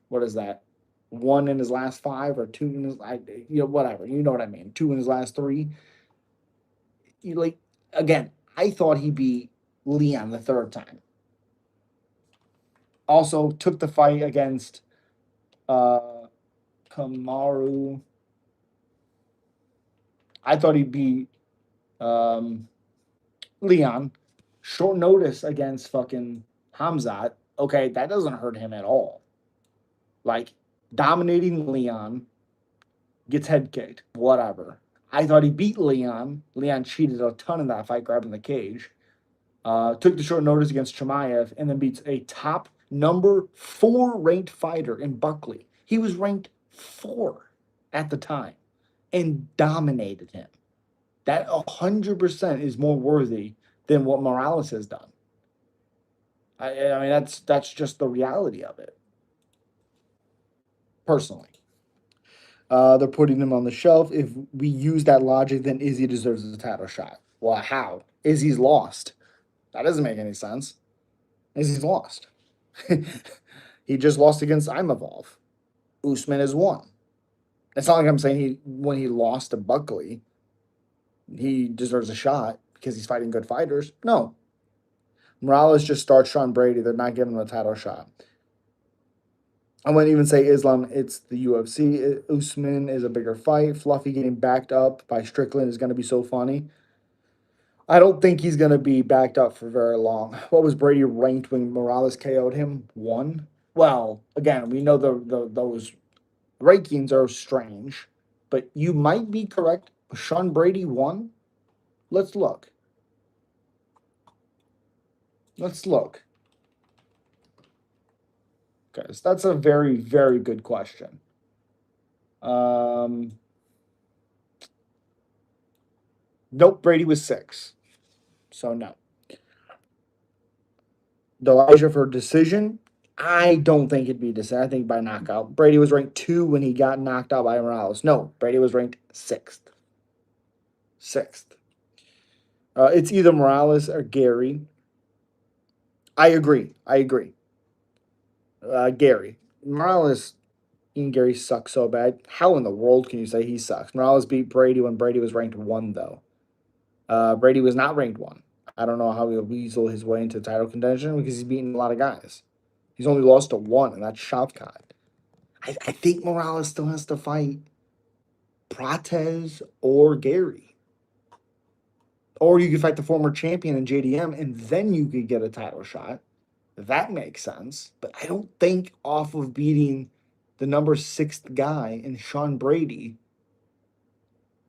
A: What is that? One in his last five or two in his, whatever. You know what I mean? Two in his last three. Again. I thought he beat Leon the third time. Also took the fight against Kamaru. I thought he'd beat Leon. Short notice against fucking Hamzat. Okay, that doesn't hurt him at all. Like, dominating Leon, gets head kicked, whatever. I thought he beat Leon. Leon cheated a ton in that fight, grabbing the cage. Took the short notice against Chimaev, and then beats a top number 4 ranked fighter in Buckley. He was ranked 4 at the time and dominated him. That 100% is more worthy than what Morales has done. I mean, that's just the reality of it. Personally, they're putting him on the shelf. If we use that logic, then Izzy deserves a title shot. Well, how? Izzy's lost. That doesn't make any sense. Izzy's lost. He just lost against Imavov. Usman has won. It's not like I'm saying when he lost to Buckley, he deserves a shot because he's fighting good fighters. No. Morales just starts Sean Brady. They're not giving him a title shot. I wouldn't even say Islam. It's the UFC. Usman is a bigger fight. Fluffy getting backed up by Strickland is going to be so funny. I don't think he's going to be backed up for very long. What was Brady ranked when Morales KO'd him? 1? Well, again, we know those rankings are strange, but you might be correct. Sean Brady 1? Let's look. Let's look. Guys, that's a very, very good question. Nope, Brady was 6. So no. Elijah for decision. I don't think it'd be decision. I think by knockout. Brady was ranked 2 when he got knocked out by Morales. No, Brady was ranked 6th. 6th. It's either Morales or Gary. I agree. Gary. Morales and Gary suck so bad. How in the world can you say he sucks? Morales beat Brady when Brady was ranked 1, though. Brady was not ranked 1. I don't know how he'll weasel his way into title contention because he's beaten a lot of guys. He's only lost to 1, and that's Shavkat. I think Morales still has to fight Prates or Gary. Or you could fight the former champion in JDM, and then you could get a title shot. That makes sense. But I don't think off of beating the number 6th guy in Sean Brady,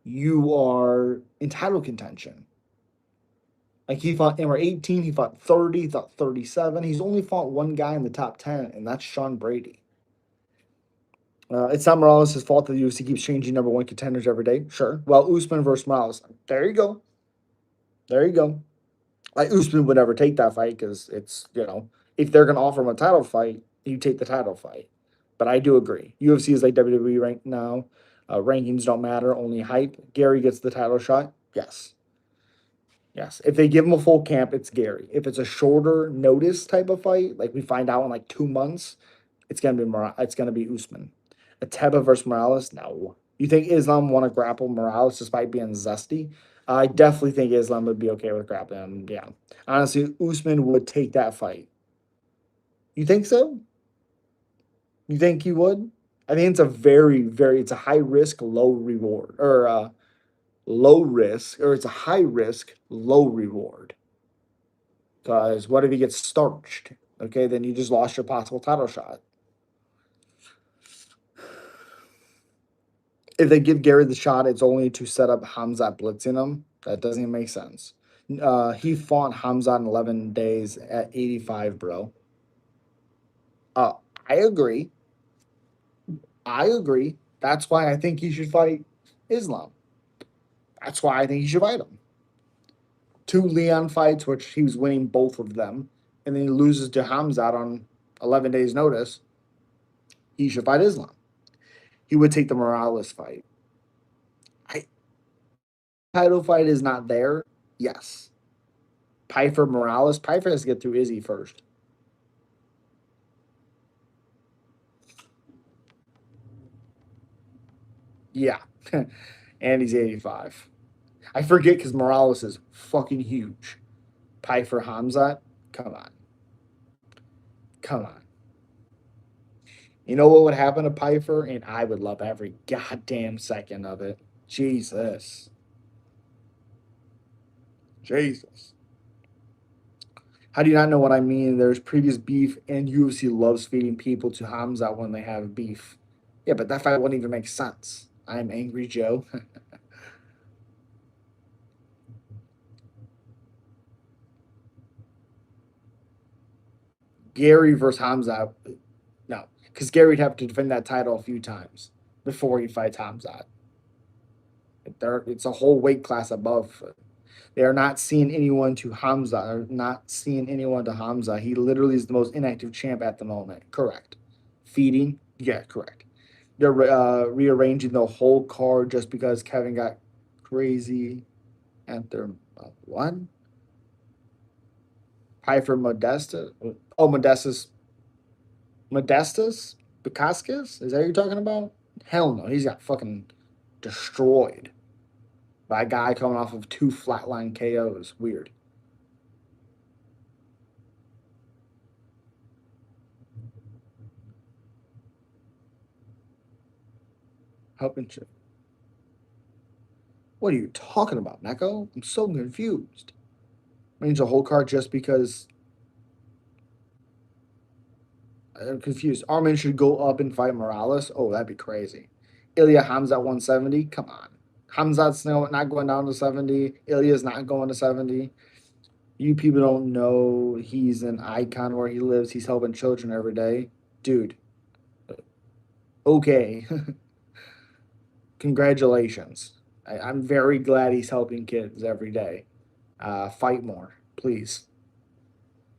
A: you are in title contention. Like, he fought number 18, he fought 30, he fought 37. He's only fought one guy in the top 10, and that's Sean Brady. It's not Morales' fault that the UFC keeps changing number 1 contenders every day. Sure. Well, Usman versus Morales. There you go. There you go. Like, Usman would never take that fight because it's, if they're going to offer him a title fight, you take the title fight. But I do agree. UFC is like WWE right now. Rankings don't matter, only hype. Gary gets the title shot. Yes. Yes. If they give him a full camp, it's Gary. If it's a shorter notice type of fight, like we find out in like 2 months, it's gonna be Usman. Ateba versus Morales, no. You think Islam want to grapple Morales despite being zesty? I definitely think Islam would be okay with grappling him. Yeah. Honestly, Usman would take that fight. You think so? You think he would? I think it's a it's a high risk, low reward, or low risk, or it's a high risk, low reward. Because what if he gets starched? Okay, then you just lost your possible title shot. If they give Gary the shot, it's only to set up Hamzat blitzing him. That doesn't even make sense. He fought Hamzat in 11 days at 85, bro. Uh, I agree. I agree. That's why I think he should fight Islam. That's why I think he should fight him. Two Leon fights, which he was winning both of them, and then he loses to Hamzat on 11 days' notice. He should fight Islam. He would take the Morales fight. I title fight is not there. Yes. Piper Morales. Piper has to get through Izzy first. Yeah. And he's 85. I forget because Morales is fucking huge. Piper Hamzat. Come on. Come on. You know what would happen to Piper? And I would love every goddamn second of it. Jesus. Jesus. How do you not know what I mean? There's previous beef, and UFC loves feeding people to Hamza when they have beef. Yeah, but that fight wouldn't even make sense. I'm Angry Joe. Gary versus Hamza. No, because Gary'd have to defend that title a few times before he fights Hamza. It's a whole weight class above. They are not seeing anyone to Hamza. They're not seeing anyone to Hamza. He literally is the most inactive champ at the moment. Correct. Feeding? Yeah, correct. They're rearranging the whole card just because Kevin got crazy at their one. Piper Modesta. Oh, Modestas? Bukaskas? Is that what you're talking about? Hell no. He's got fucking destroyed by a guy coming off of two flatline KOs. Weird. Helping. What are you talking about, Neko? I'm so confused. Means a whole card just because I'm confused. Armin should go up and fight Morales. Oh, that'd be crazy. Ilya Hamza 170. Come on. Hamzat's not going down to 70. Ilya's not going to 70. You people don't know he's an icon where he lives. He's helping children every day. Dude, okay. Congratulations. I'm very glad he's helping kids every day. Fight more, please.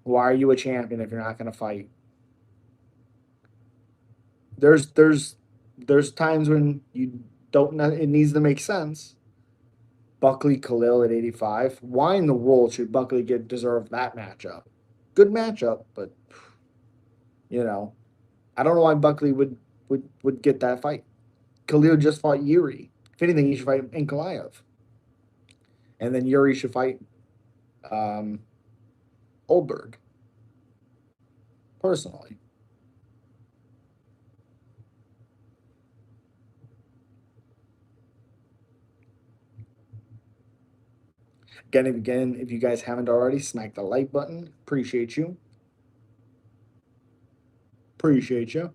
A: Why are you a champion if you're not going to fight? There's there's there's times when you don't know it needs to make sense. Buckley Khalil at 85. Why in the world should Buckley get deserve that matchup? Good matchup, but you know, I don't know why Buckley would get that fight. Khalil just fought Yuri. If anything, he should fight Ankalaev. And then Yuri should fight um, Oldberg, personally. Again, if you guys haven't already, smack the like button. Appreciate you. Appreciate you.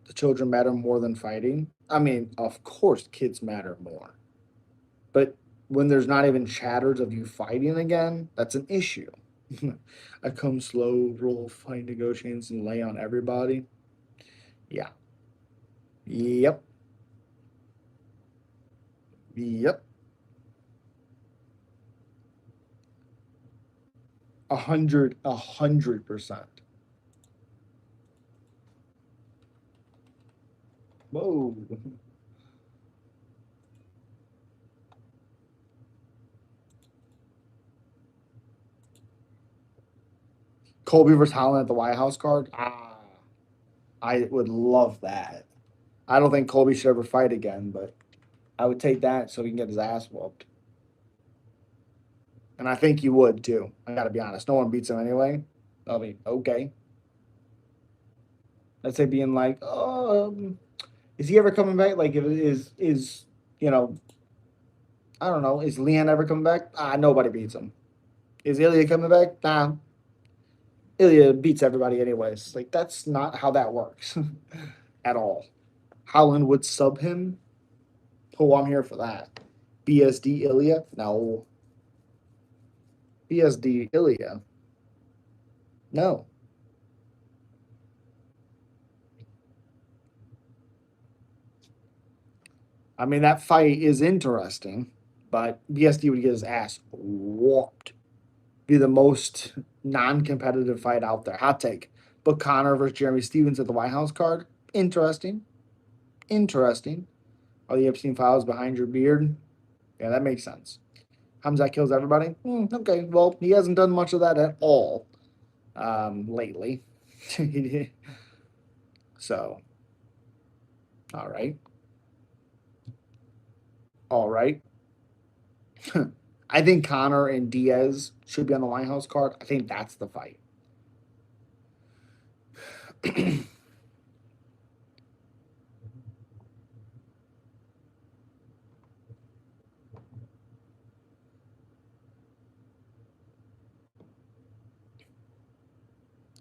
A: The children matter more than fighting. I mean, of course, kids matter more. But when there's not even chatters of you fighting again, that's an issue. I come slow, roll, fight negotiations, and lay on everybody. Yeah. Yep. Yep. 100%. Whoa. Colby versus Holland at the White House card. I would love that. I don't think Colby should ever fight again, but I would take that so he can get his ass whooped. And I think you would too. I got to be honest. No one beats him anyway. I'll be okay. Let's say being like, is he ever coming back? Like, if it is you know, I don't know. Is Leon ever coming back? Nobody beats him. Is Ilya coming back? Nah, Ilya beats everybody anyways. Like that's not how that works at all. Holland would sub him. Oh, I'm here for that. BSD Ilya? No. BSD Ilya? No. I mean, that fight is interesting, but BSD would get his ass whooped. Be the most non-competitive fight out there. Hot take. But Connor versus Jeremy Stevens at the White House card. Interesting. Interesting. All the Epstein files behind your beard. Yeah, that makes sense. Hamzat kills everybody. Okay, well, he hasn't done much of that at all lately. So, all right. All right. I think Connor and Diaz should be on the Winehouse card. I think that's the fight.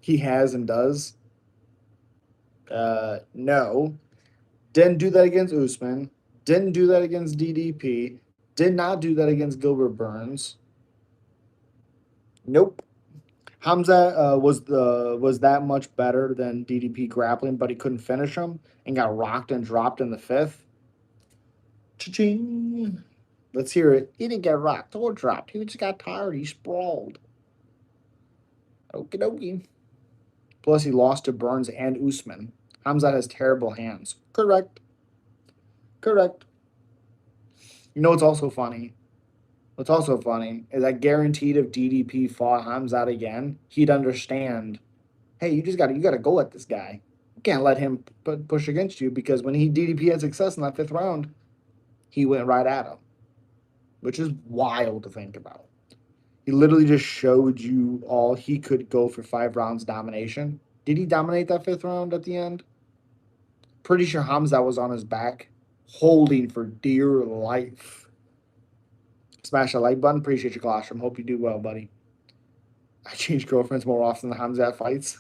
A: He has and does. No. Didn't do that against Usman. Didn't do that against DDP. Did not do that against Gilbert Burns. Nope. Hamza was that much better than DDP grappling, but he couldn't finish him and got rocked and dropped in the fifth. Cha-ching. Let's hear it. He didn't get rocked or dropped. He just got tired. He sprawled. Okie dokie. Plus, he lost to Burns and Usman. Hamza has terrible hands. Correct. Correct. You know what's also funny? What's also funny is that guaranteed if DDP fought Hamzat again, he'd understand. Hey, you gotta go at this guy. You can't let him push against you because when he DDP had success in that fifth round, he went right at him, which is wild to think about. He literally just showed you all he could go for 5 rounds domination. Did he dominate that fifth round at the end? Pretty sure Hamzat was on his back, holding for dear life. Smash the like button. Appreciate your colostrum. Hope you do well, buddy. I change girlfriends more often than Hamzat fights.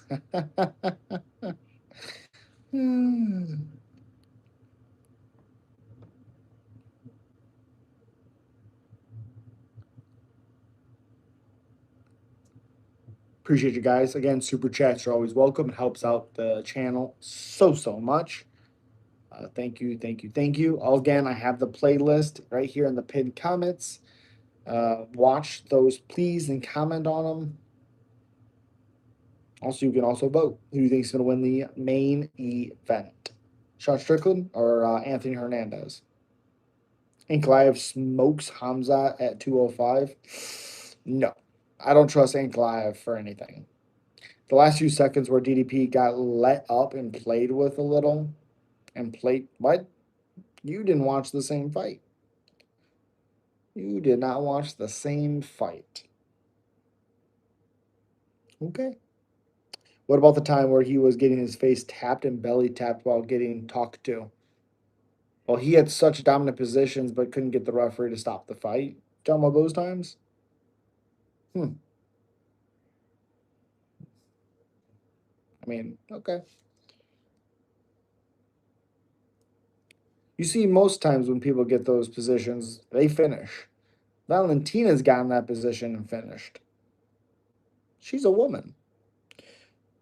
A: Appreciate you guys. Again, super chats are always welcome. It helps out the channel so much. Thank you, thank you, thank you. Again, I have the playlist right here in the pinned comments. Watch those, please, and comment on them. Also, you can also vote. Who do you think is going to win the main event? Sean Strickland or Anthony Hernandez? Ankalaev smokes Hamza at 205. No, I don't trust Ankalaev for anything. The last few seconds where DDP got let up and played with a little and played. What? You didn't watch the same fight. You did not watch the same fight. Okay. What about the time where he was getting his face tapped and belly tapped while getting talked to? Well, he had such dominant positions but couldn't get the referee to stop the fight. Talking about those times? I mean, okay. You see, most times when people get those positions, they finish. Valentina's gotten that position and finished. She's a woman.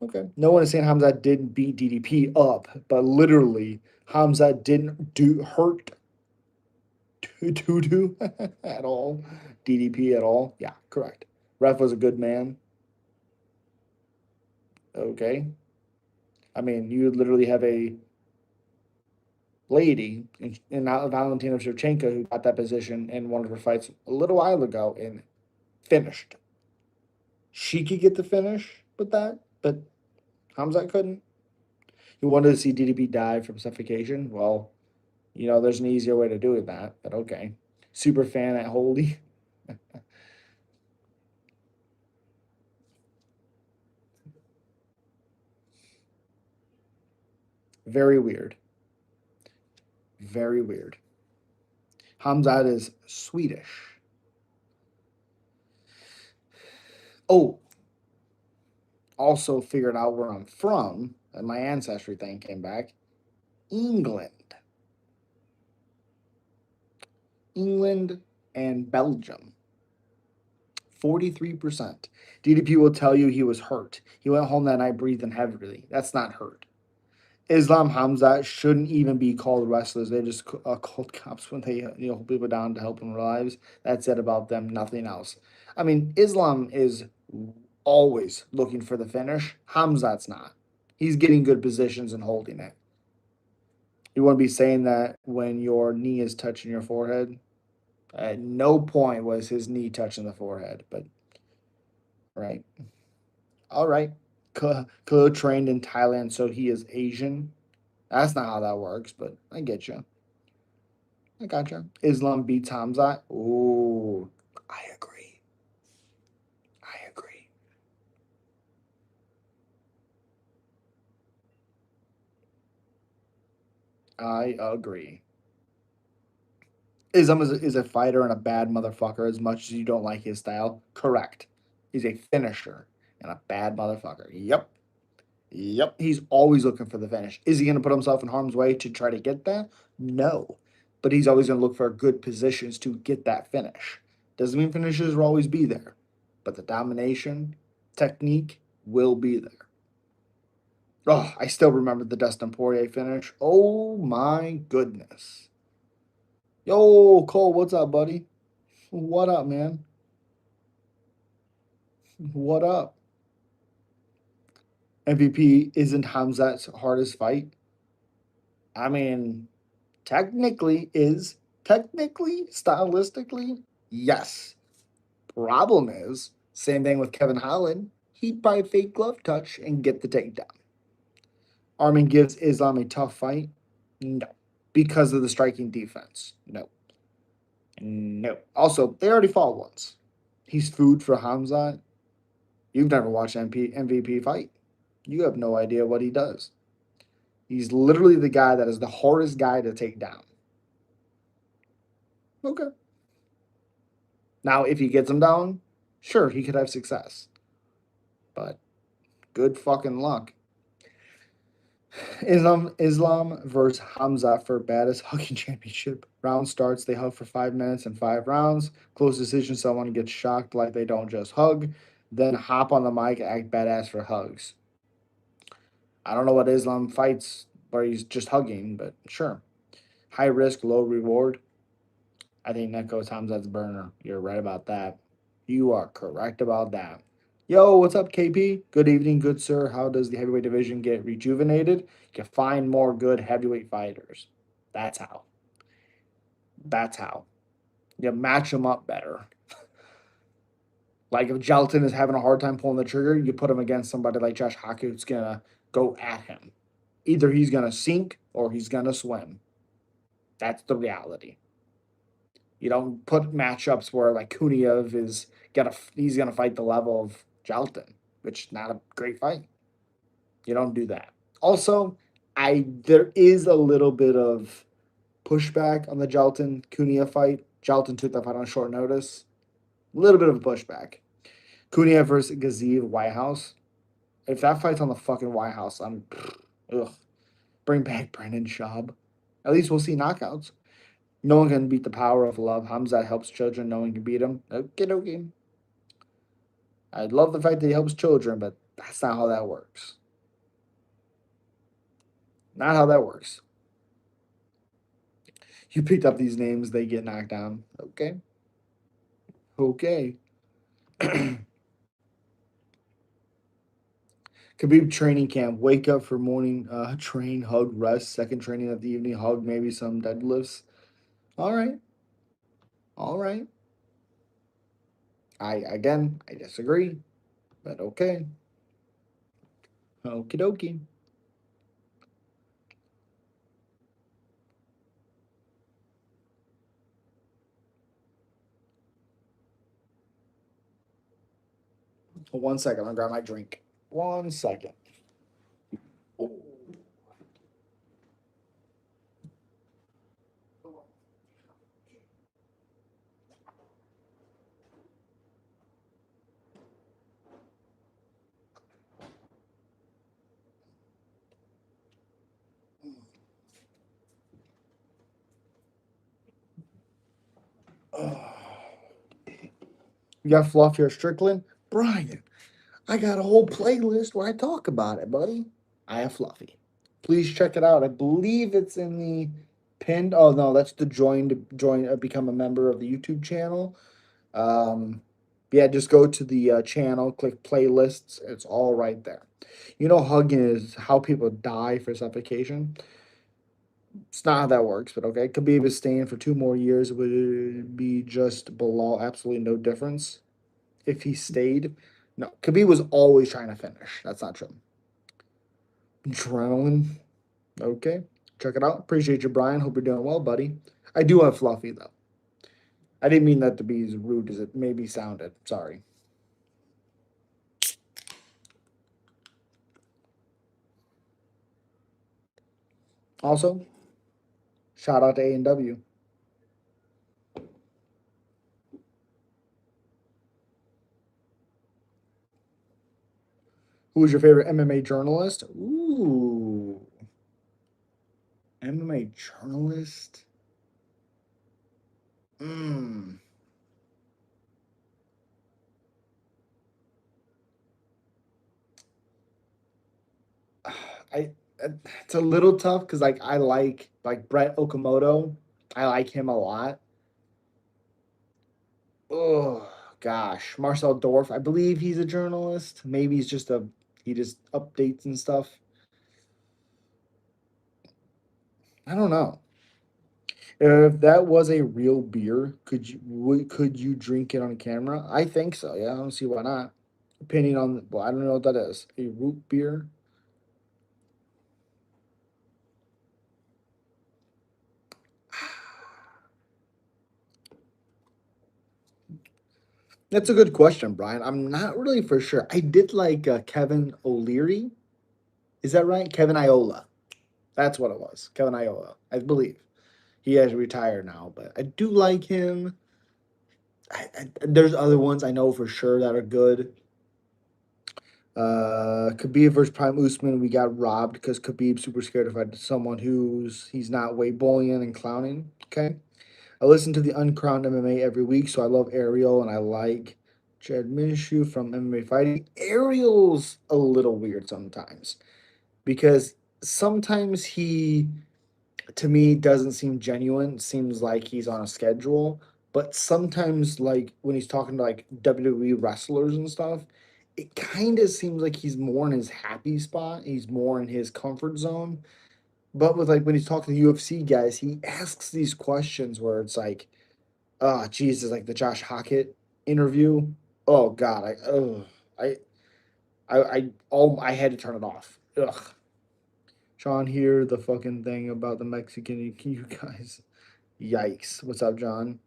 A: Okay. No one is saying Hamzat didn't beat DDP up, but literally, Hamzat didn't do hurt to at all. DDP at all. Yeah, correct. Ref was a good man. Okay. I mean, you literally have a lady in Valentina Shevchenko who got that position in one of her fights a little while ago and finished. She could get the finish with that, but Hamzat couldn't. He wanted to see DDP die from suffocation. Well, there's an easier way to do that, but okay. Super fan at Holy. Very weird. Very weird. Hamzat is Swedish. Oh, also figured out where I'm from, and my ancestry thing came back. England. England and Belgium. 43%. DDP will tell you he was hurt. He went home that night breathing heavily. That's not hurt. Islam Hamza shouldn't even be called wrestlers. They're just called cops when they hold people down to help in their lives. That's it about them, nothing else. I mean, Islam is always looking for the finish. Hamzat's not. He's getting good positions and holding it. You want to be saying that when your knee is touching your forehead. At no point was his knee touching the forehead, but right. All right. Khalil trained in Thailand, so he is Asian. That's not how that works, but I get you. I gotcha. Islam beats Hamza. Ooh, I agree. I agree. I agree. Islam is a fighter and a bad motherfucker as much as you don't like his style. Correct. He's a finisher and a bad motherfucker. Yep. Yep. He's always looking for the finish. Is he going to put himself in harm's way to try to get that? No. But he's always going to look for good positions to get that finish. Doesn't mean finishes will always be there, but the domination, technique will be there. Oh, I still remember the Dustin Poirier finish. Oh my goodness. Yo, Cole, what's up, buddy? What up, man? What up? MVP isn't Hamzat's hardest fight. I mean, technically, stylistically, yes. Problem is, same thing with Kevin Holland. He'd probably fake glove touch and get the takedown. Armin gives Islam a tough fight. No. Because of the striking defense. No. No. Also, they already fought once. He's food for Hamzat. You've never watched MVP fight. You have no idea what he does. He's literally the guy that is the hardest guy to take down. Okay. Now, if he gets him down, sure, he could have success. But good fucking luck. Islam versus Hamza for baddest hugging championship. Round starts, they hug for 5 minutes and 5 rounds. Close decision, someone gets shocked like they don't just hug. Then hop on the mic, act badass for hugs. I don't know what Islam fights where he's just hugging, but sure. High risk, low reward. I think Neko Hamza's burner. You're right about that. You are correct about that. Yo, what's up, KP? Good evening, good sir. How does the heavyweight division get rejuvenated? You can find more good heavyweight fighters. That's how. That's how. You match them up better. Like if Gelton is having a hard time pulling the trigger, you put him against somebody like Josh Hockey who's gonna go at him. Either he's gonna sink or he's gonna swim. That's the reality. You don't put matchups where like Kuniev is he's gonna fight the level of Gelton, which is not a great fight. You don't do that. Also, I there is a little bit of pushback on the Gelton Cunha fight. Gelton took that fight on short notice. A little bit of a pushback. Cunha versus Gaziv Whitehouse. If that fight's on the fucking White House, ugh. Bring back Brendan Schaub. At least we'll see knockouts. No one can beat the power of love. Hamza helps children. No one can beat him. Okay, okay. I love the fact that he helps children, but that's not how that works. Not how that works. You picked up these names, they get knocked down. Okay. Okay. Khabib training camp. Wake up for morning train, hug, rest. Second training of the evening, hug, maybe some deadlifts. All right. All right. I disagree, but okay. Okie dokie. One second, I'm gonna grab my drink. 1 second. You got fluffier Strickland? Brian, I got a whole playlist where I talk about it, buddy. I have Fluffy. Please check it out. I believe it's in the pinned. Oh no, that's the become a member of the YouTube channel. Um, yeah, just go to the channel, click playlists. It's all right there. You know, hugging is how people die for suffocation. It's not how that works, but okay. Khabib is staying for 2 more years. Would it be just below absolutely no difference if he stayed? No, Khabib was always trying to finish. That's not true. Adrenaline. Okay. Check it out. Appreciate you, Brian. Hope you're doing well, buddy. I do have Fluffy, though. I didn't mean that to be as rude as it maybe sounded. Sorry. Also, shout out to A&W. Who was your favorite MMA journalist? Ooh, MMA journalist? Hmm. I it's a little tough because I like Brett Okamoto. I like him a lot. Oh gosh, Marcel Dorf. I believe he's a journalist. Maybe he just updates and stuff. I don't know. If that was a real beer, could you drink it on camera? I think so. Yeah, I don't see why not. Opinion on well, I don't know what that is. A root beer. That's a good question, Brian. I'm not really for sure. I did like Kevin O'Leary. Is that right? Kevin Iola. That's what it was. Kevin Iola, I believe. He has retired now, but I do like him. There's other ones I know for sure that are good. Khabib versus Prime Usman, we got robbed because Khabib's super scared to fight someone he's not way bullying and clowning. Okay, I listen to the Uncrowned MMA every week, so I love Ariel and I like Jed Minshew from MMA Fighting. Ariel's a little weird sometimes because sometimes he to me doesn't seem genuine. Seems like he's on a schedule. But sometimes, like when he's talking to like WWE wrestlers and stuff, it kind of seems like he's more in his happy spot. He's more in his comfort zone. But with like when he's talking to UFC guys, he asks these questions where it's like, oh Jesus, like the Josh Hockett interview. Oh God, I I had to turn it off. Ugh. Sean here, the fucking thing about the Mexican, you guys. Yikes. What's up, John?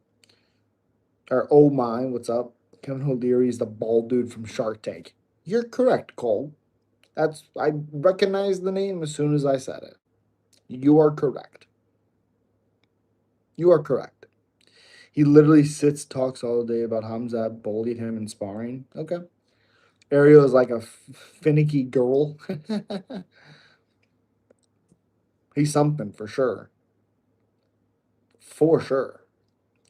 A: Or oh my, what's up? Kevin O'Leary is the bald dude from Shark Tank. You're correct, Cole. I recognized the name as soon as I said it. You are correct. You are correct. He literally sits, talks all day about Hamza bullied him in sparring. Okay. Ariel is like a finicky girl. He's something for sure. For sure.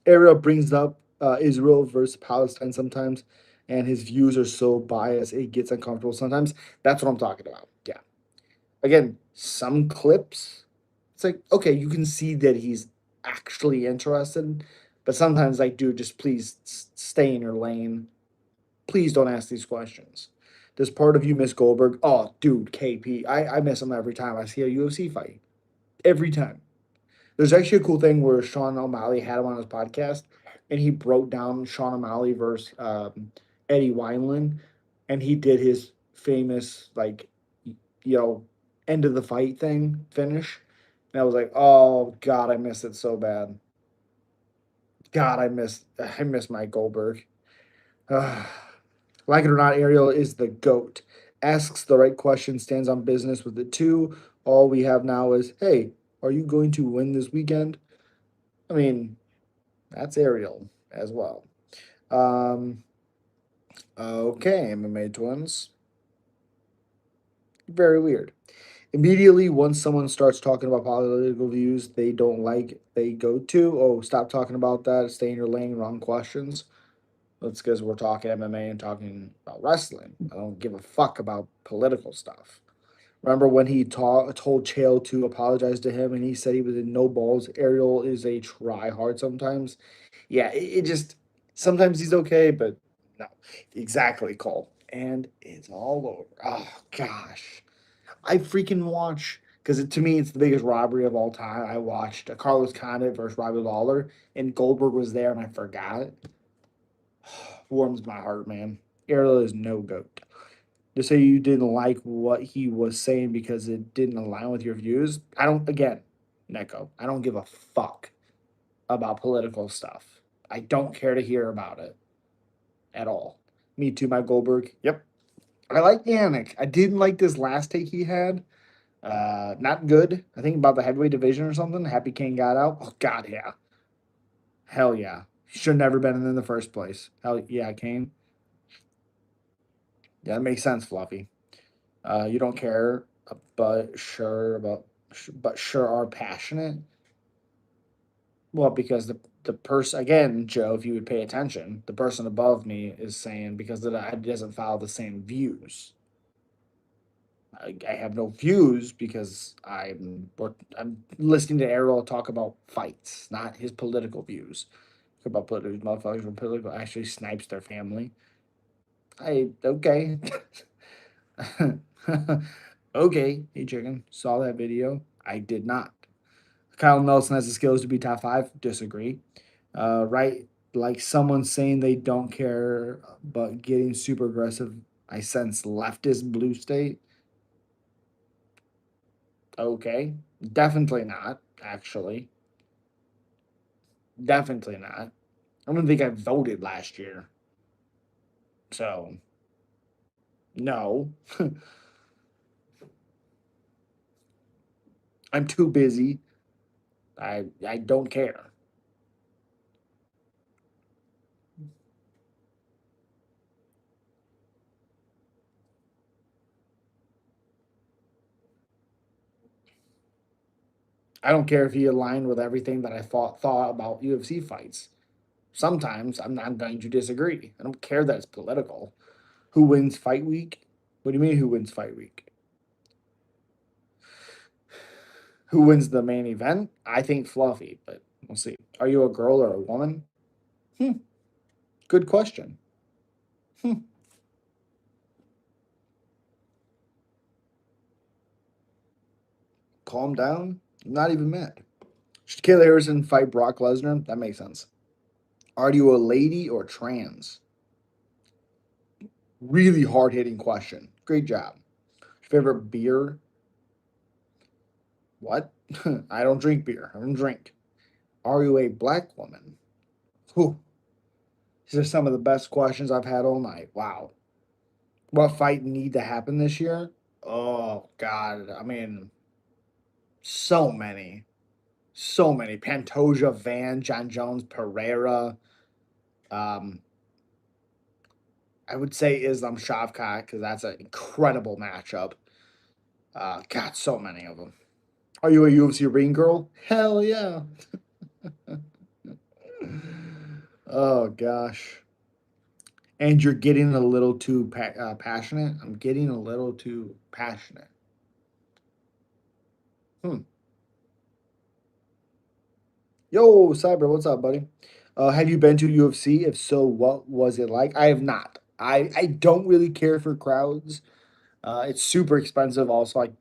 A: Ariel brings up Israel versus Palestine sometimes, and his views are so biased it gets uncomfortable sometimes. That's what I'm talking about. Yeah. Again, some clips, it's like okay, you can see that he's actually interested, but sometimes like, dude, just please stay in your lane. Please don't ask these questions. Does part of you miss Goldberg? Oh, dude, KP, I miss him every time I see a UFC fight. Every time. There's actually a cool thing where Sean O'Malley had him on his podcast, and he broke down Sean O'Malley versus Eddie Wineland, and he did his famous you know end of the fight thing finish, and I was like, oh God, I missed it so bad. God, I miss Mike Goldberg. Like it or not, Ariel is the goat. Asks the right question, stands on business with it too. All we have now is, hey, are you going to win this weekend? I mean, that's Ariel as well. Um, okay, MMA twins. Very weird. Immediately, once someone starts talking about political views they don't like, they go to, oh, stop talking about that. Stay in your lane. Wrong questions. That's because we're talking MMA and talking about wrestling. I don't give a fuck about political stuff. Remember when he told Chael to apologize to him and he said he was in no balls? Ariel is a try hard sometimes. Yeah, it just sometimes he's okay, but no. Exactly, Cole. And it's all over. Oh gosh. I freaking watch because to me it's the biggest robbery of all time. I watched Carlos Condit versus Robbie Lawler, and Goldberg was there, and I forgot it. Warms my heart, man. Ariel is no goat. To say you didn't like what he was saying because it didn't align with your views, I don't. Again, Neko, I don't give a fuck about political stuff. I don't care to hear about it at all. Me too, my Goldberg. Yep. I like Yannick. I didn't like this last take he had. Not good. I think about the heavyweight division or something. Happy Kane got out. Oh God, yeah. Hell yeah. Should never been in the first place. Hell yeah, Kane. Yeah, that makes sense, Fluffy. You don't care, but sure are passionate. Well, because the person again, Joe, if you would pay attention, the person above me is saying because it doesn't follow the same views. I have no views because I'm listening to Errol talk about fights, not his political views. Talk about political motherfuckers from political actually snipes their family. I okay. Okay, hey chicken. Saw that video. I did not. Kyle Nelson has the skills to be top five. Disagree. Right, like someone saying they don't care, but getting super aggressive. I sense leftist blue state. Okay, definitely not. Actually, definitely not. I don't think I voted last year, so no. I'm too busy. I don't care. I don't care if he aligned with everything that I thought about UFC fights. Sometimes I'm not going to disagree. I don't care that it's political. Who wins fight week? What do you mean who wins fight week? Who wins the main event? I think Fluffy, but we'll see. Are you a girl or a woman? Hmm, good question. Hmm, calm down. I'm not even mad. Should Kayla Harrison fight Brock Lesnar? That makes sense. Are you a lady or trans? Really hard hitting question. Great job. Favorite beer? What? I don't drink beer. I don't drink. Are you a black woman? Whew. These are some of the best questions I've had all night. Wow. What fight need to happen this year? Oh God. I mean, so many. So many. Pantoja, Van, John Jones, Pereira. Um, I would say Islam Shavkat because that's an incredible matchup. God, so many of them. Are you a UFC ring girl? Hell yeah. Oh gosh. And you're getting a little too passionate. I'm getting a little too passionate. Hmm. Yo, Cyber, what's up, buddy? Have you been to UFC? If so, what was it like? I have not. I don't really care for crowds. It's super expensive. Also,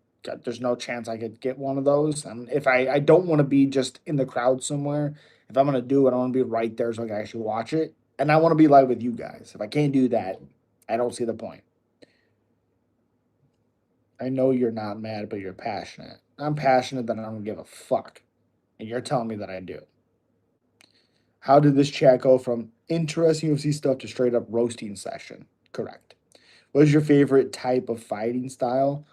A: there's no chance I could get one of those. And if I don't want to be just in the crowd somewhere. If I'm gonna do it, I want to be right there so I can actually watch it. And I want to be live with you guys. If I can't do that, I don't see the point. I know you're not mad, but you're passionate. I'm passionate that I don't give a fuck. And you're telling me that I do. How did this chat go from interesting UFC stuff to straight up roasting session? Correct. What is your favorite type of fighting style?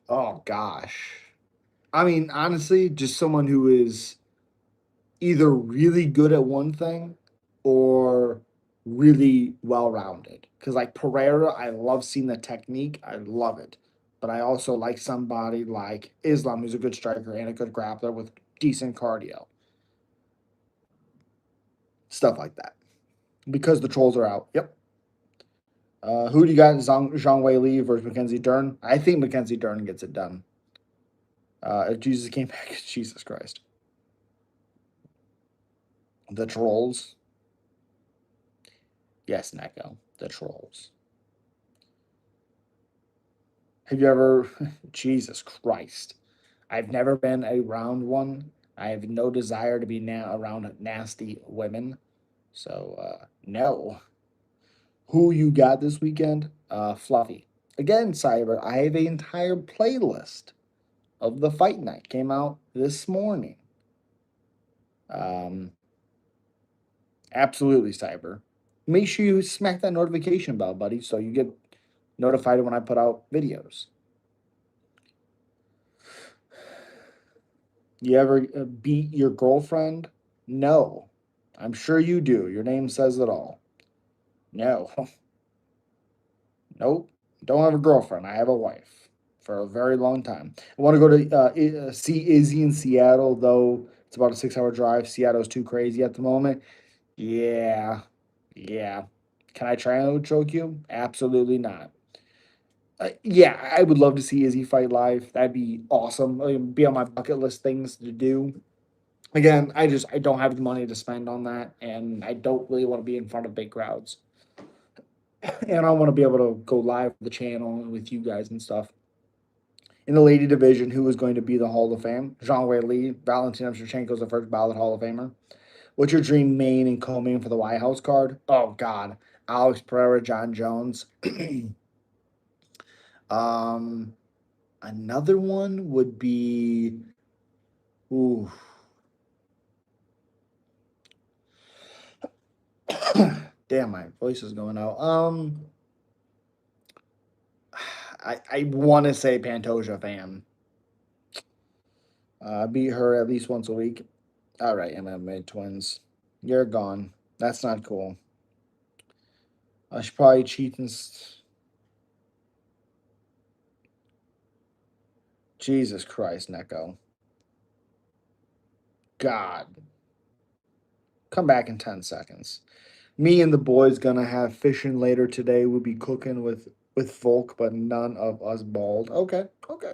A: Oh gosh. I mean, honestly, just someone who is either really good at one thing or really well rounded. Because, like Pereira, I love seeing the technique, I love it. But I also like somebody like Islam, who's a good striker and a good grappler with decent cardio, stuff like that. because the trolls are out. Yep. Who do you got? Zhang Wei Li versus Mackenzie Dern? I think Mackenzie Dern gets it done. If Jesus came back, Jesus Christ. The trolls. Yes, Neko. The trolls. Have you ever? Jesus Christ. I've never been around one. I have no desire to be around nasty women. So, no. Who you got this weekend? Fluffy. Again, Cyber, I have an entire playlist of the fight night. Came out this morning. Um, absolutely, Cyber. Make sure you smack that notification bell, buddy, so you get notified when I put out videos. You ever beat your girlfriend? No. I'm sure you do. Your name says it all. No. Nope. Don't have a girlfriend. I have a wife for a very long time. I want to go to see Izzy in Seattle, though it's about a 6 hour drive. Seattle's too crazy at the moment. Yeah. Yeah. Can I triangle choke you? Absolutely not. Yeah, I would love to see Izzy fight live. That'd be awesome. It'd be on my bucket list things to do. Again, I don't have the money to spend on that, and I don't really want to be in front of big crowds. And I want to be able to go live with the channel and with you guys and stuff. In the lady division, who is going to be the Hall of Fame? Zhang Wei Li, Valentina Shevchenko is the first ballot Hall of Famer. What's your dream main and co-main for the White House card? Oh God, Alex Pereira, John Jones. um, Another one would be, ooh, damn, my voice is going out. I want to say Pantoja fan. Beat her at least once a week. All right, MMA twins. You're gone. That's not cool. I should probably cheat and. Jesus Christ, Neko. God. Come back in 10 seconds. Me and the boys gonna have fishing later today. We'll be cooking with Volk, but none of us bald. Okay, okay.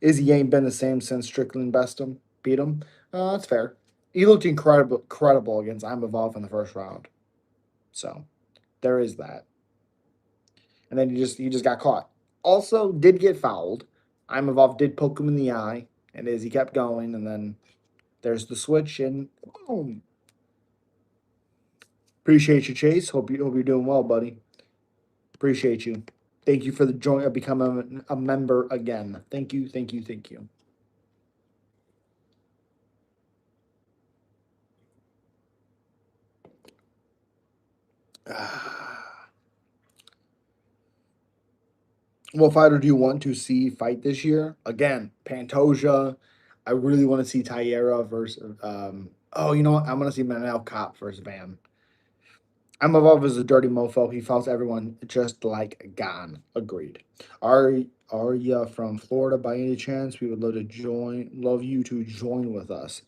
A: Izzy ain't been the same since Strickland beat him. That's fair. He looked incredible against I'm Evolve in the first round. So there is that. And then he just got caught. Also, did get fouled. I'm Evolve did poke him in the eye, and as he kept going, and then there's the switch, and boom. Appreciate you, Chase. Hope you're doing well, buddy. Appreciate you. Thank you for the join. Become a member again. Thank you. Thank you. Thank you. What fighter do you want to see fight this year? Again, Pantoja. I really want to see Tayera versus. Oh, you know what? I'm gonna see Manel Cop versus Van. I'm above as a dirty mofo. He fouls everyone just like Gon. Agreed. Are are you from Florida by any chance? We would love to join. Love you to join with us.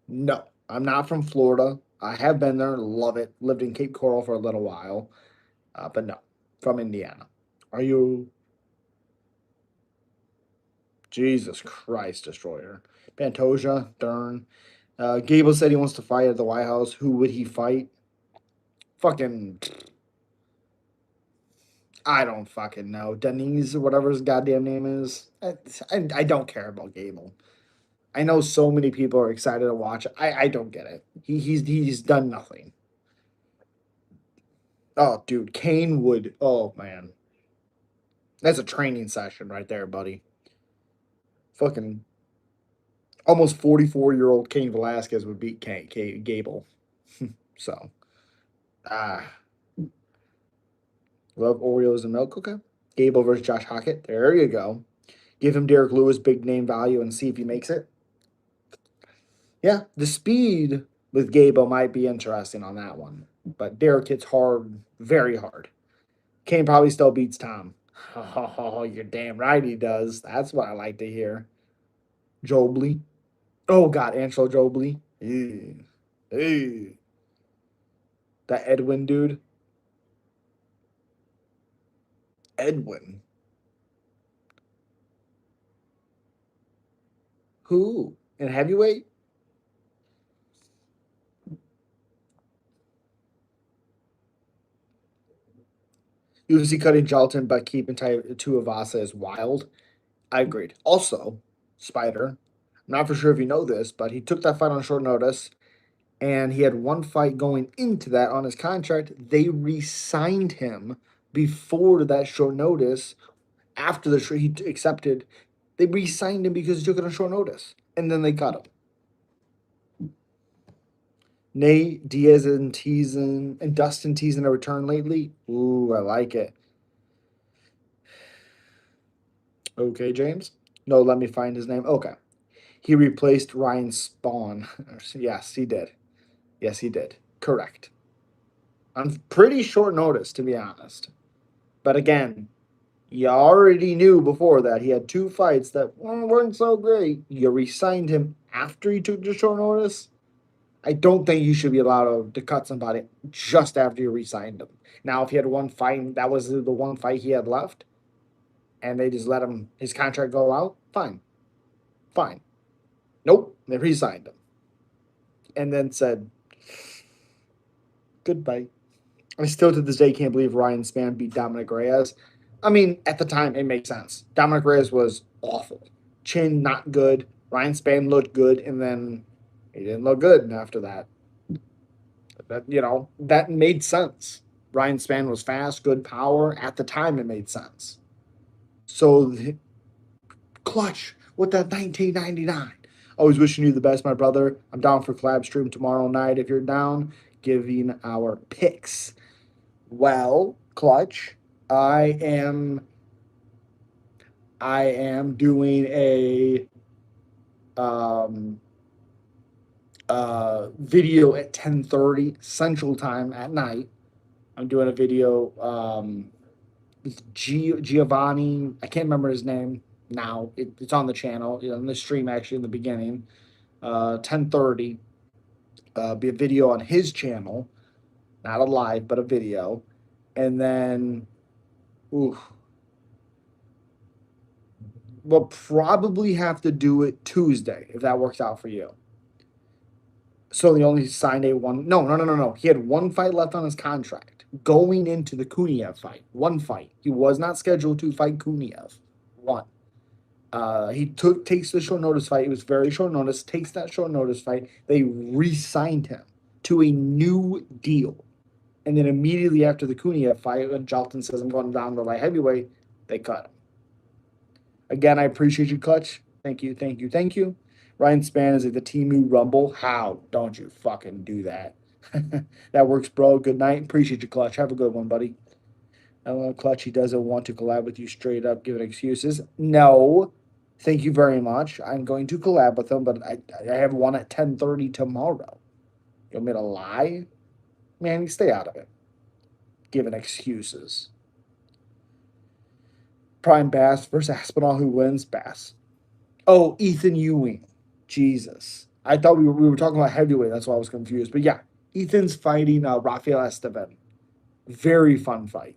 A: No, I'm not from Florida. I have been there. Love it. Lived in Cape Coral for a little while, but no, from Indiana. Are you? Jesus Christ, Destroyer. Pantoja, Dern. Gable said he wants to fight at the White House. Who would he fight? Fucking, I don't fucking know. Denise, whatever his goddamn name is. I don't care about Gable. I know so many people are excited to watch it. I don't get it. He's done nothing. Oh, dude, Kane would. Oh man, that's a training session right there, buddy. Fucking almost 44-year-old Kane Velasquez would beat Gable. So, ah, love Oreos and milk. Okay. Gable versus Josh Hockett. There you go. Give him Derek Lewis big name value and see if he makes it. Yeah, the speed with Gable might be interesting on that one, but Derek hits hard, very hard. Kane probably still beats Tom. Oh, you're damn right he does. That's what I like to hear. Jobley. Oh God, Angelo Jobley. Ew. Ew. That Edwin dude. Edwin. Who? In heavyweight? UFC cutting Jalton but keeping Tuivasa is wild. I agreed. Also, Spider, I'm not for sure if you know this, but he took that fight on short notice, and he had one fight going into that on his contract. They re-signed him before that short notice. After he accepted, they re-signed him because he took it on short notice, and then they cut him. Nate Diaz and Teason and Dustin Teason a return lately. Ooh, I like it. Okay, James. No, let me find his name. Okay. He replaced Ryan Spawn. Yes, he did. Yes, he did. Correct. On pretty short notice, to be honest. But again, you already knew before that he had two fights that weren't so great. You re-signed him after he took the short notice. I don't think you should be allowed to cut somebody just after you re-signed him. Now, if he had one fight, that was the one fight he had left, and they just let him his contract go out, fine, fine. Nope, they re-signed him, and then said goodbye. I still to this day can't believe Ryan Spann beat Dominic Reyes. I mean, at the time, it makes sense. Dominic Reyes was awful. Chin, not good. Ryan Spann looked good, and then he didn't look good after that. That made sense. Ryan Spann was fast, good power. At the time, it made sense. So, Clutch with that 1999. Always wishing you the best, my brother. I'm down for collab stream tomorrow night if you're down, giving our picks. Well, Clutch, I am I am doing a um video at 10:30 Central Time at night. I'm doing a video with Giovanni. I can't remember his name now. It's on the channel, in the stream actually in the beginning. 10:30. Be a video on his channel, not a live, but a video, and then, ooh, we'll probably have to do it Tuesday if that works out for you. So he only signed a one. No, no, no, no, no. He had one fight left on his contract going into the Kuniev fight. One fight. He was not scheduled to fight Kuniev. One. He takes the short notice fight. It was very short notice. Takes that short notice fight. They re-signed him to a new deal, and then immediately after the Kuniev fight, when Jalton says, "I'm going down to light heavyweight," they cut him. Again, I appreciate you, Clutch. Thank you, thank you, thank you. Ryan Spann is at the Timu Rumble. How don't you fucking do that? That works, bro. Good night. Appreciate you, Clutch. Have a good one, buddy. Clutch, he doesn't want to collab with you straight up, giving excuses. No, thank you very much. I'm going to collab with him, but I have one at 10:30 tomorrow. You want me to lie? Man, you stay out of it. Giving excuses. Prime Bass versus Aspinall. Who wins? Bass. Oh, Ethan Ewing. Jesus. I thought we were talking about heavyweight. That's why I was confused. But yeah, Ethan's fighting Rafael Esteban. Very fun fight.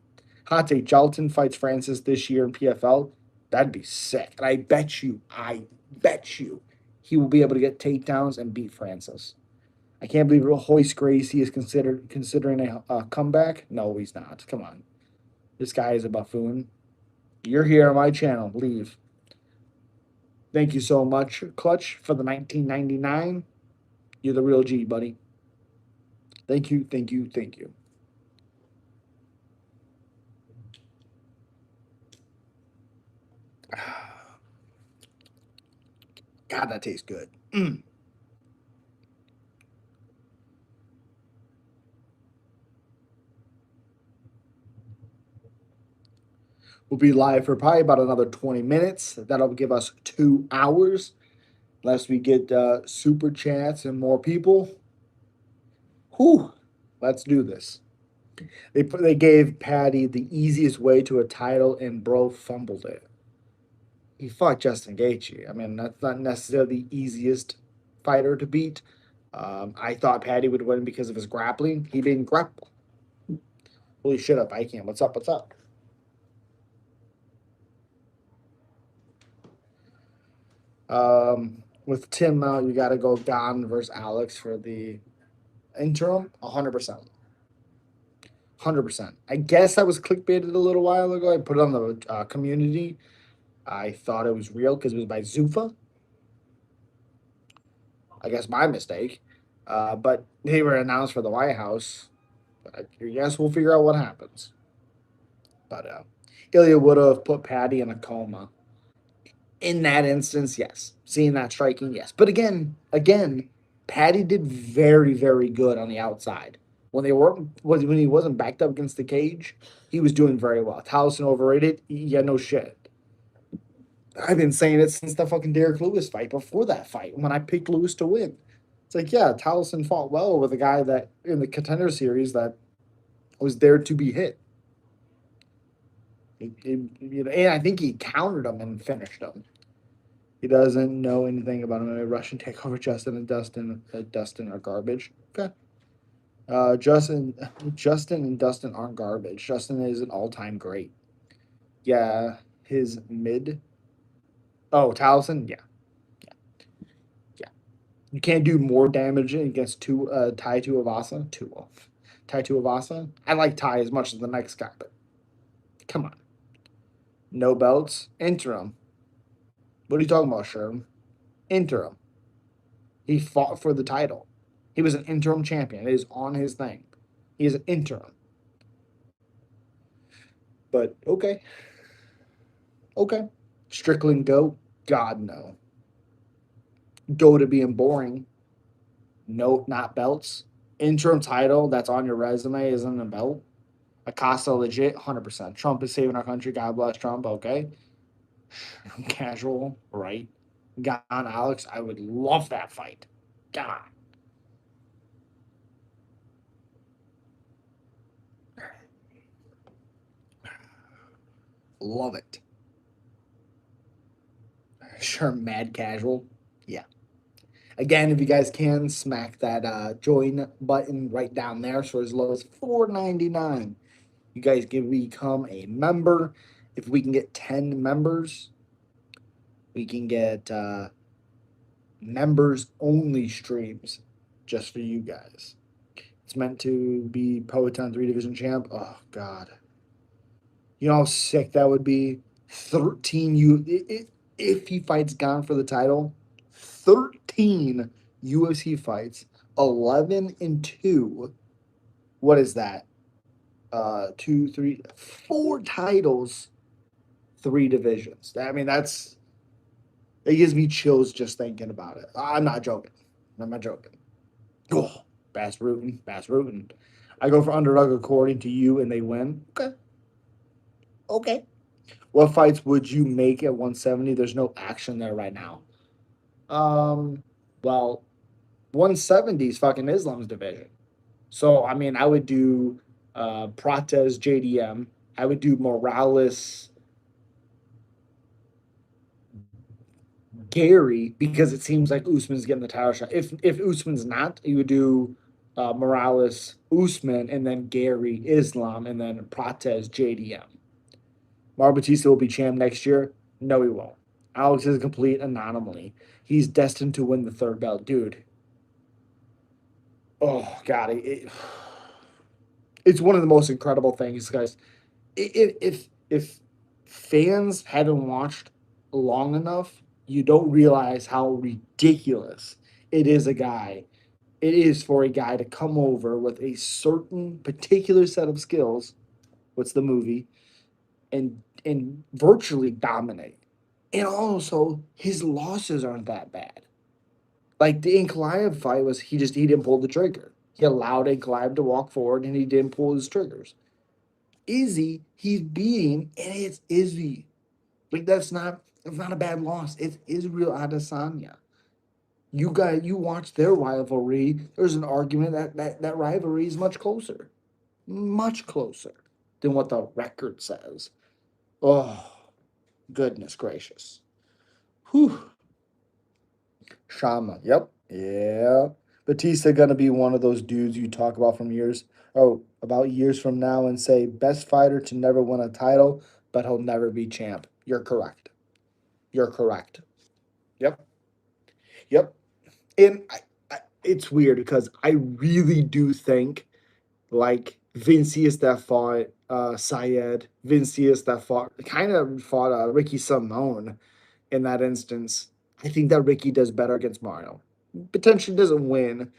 A: Hate Jalton fights Francis this year in PFL. That'd be sick. And I bet you, he will be able to get takedowns and beat Francis. I can't believe Royce Gracie is considering a comeback. No, he's not. Come on. This guy is a buffoon. You're here on my channel. Leave. Thank you so much, Clutch, for the 1999. You're the real G, buddy. Thank you, thank you, thank you. God, that tastes good. We'll be live for probably about another 20 minutes. That'll give us 2 hours, unless we get super chats and more people. Whew, let's do this. They gave Patty the easiest way to a title, and bro fumbled it. He fought Justin Gaethje. I mean, that's not necessarily the easiest fighter to beat. I thought Patty would win because of his grappling. He didn't grapple. Holy shit up, I can't. What's up? What's up? With Tim out, you got to go Don versus Alex for the interim. 100%. 100%. I guess I was clickbaited a little while ago. I put it on the community. I thought it was real because it was by Zuffa. I guess my mistake. But they were announced for the White House. I guess we'll figure out what happens. But Ilya would have put Patty in a coma. In that instance, yes. Seeing that striking, yes. But again, Patty did very, very good on the outside. When they weren't when he wasn't backed up against the cage, he was doing very well. Towson overrated, yeah, no shit. I've been saying it since the fucking Derek Lewis fight. Before that fight, when I picked Lewis to win, it's like, yeah, Towson fought well with a guy that in the contender series that was there to be hit. And I think he countered him and finished him. He doesn't know anything about him. A Russian takeover. Justin and Dustin. Dustin are garbage. Okay. Justin and Dustin aren't garbage. Justin is an all-time great. Yeah, his mid. Oh, Towson. Yeah, yeah. You can't do more damage against Tai Tuivasa. Tai Tuivasa. I like Tai as much as the next guy, but come on. No belts. Interim. What are you talking about, Sherm? Interim. He fought for the title. He was an interim champion. It is on his thing. He is an interim. But okay. Okay. Strickland go? God no. Go to being boring. No, not belts. Interim title that's on your resume isn't a belt. Acosta legit, 100%. Trump is saving our country. God bless Trump. Okay. Casual, right? Gon Alex, I would love that fight. God. Love it. Sure, mad casual. Yeah. Again, if you guys can smack that join button right down there, so as low as $4.99, you guys can become a member. If we can get 10 members, we can get members only streams just for you guys. It's meant to be Poetan 3 Division champ. Oh God, you know how sick that would be. 13 if he fights Gon for the title, 13 UFC fights, 11 and 2. What is that? Two, three, four titles, three divisions. I mean, it gives me chills just thinking about it. I'm not joking. I'm not joking. Oh, Bass rooting, Bass rooting. I go for underdog according to you, and they win. Okay, okay. What fights would you make at 170? There's no action there right now. Well, 170 is fucking Islam's division. So I mean, I would do Prates JDM. I would do Morales Gary because it seems like Usman's getting the title shot. If Usman's not, you would do Morales Usman and then Gary Islam and then Prates JDM. Mar Batista will be champ next year. No, he won't. Alex is a complete anomaly. He's destined to win the third belt, dude. Oh God, it's one of the most incredible things, guys. If fans haven't watched long enough, you don't realize how ridiculous it is a guy. It is for a guy to come over with a certain particular set of skills. What's the movie? And virtually dominate. And also, his losses aren't that bad. Like the Ankalaev fight was, he didn't pull the trigger. He allowed Ankalaev to walk forward, and he didn't pull his triggers. Izzy, he's beating, and it's Izzy. Like that's not a bad loss. It's Israel Adesanya. You watch their rivalry. There's an argument that rivalry is much closer than what the record says. Oh, goodness gracious. Whew. Shama. Yep. Yeah. Batista gonna be one of those dudes you talk about from years, oh, about years from now and say best fighter to never win a title, but he'll never be champ. You're correct. You're correct. Yep. Yep. And it's weird because I really do think like Vincius that fought Syed, Vincius that fought Ricky Simone in that instance. I think that Ricky does better against Mario. Potentially doesn't win,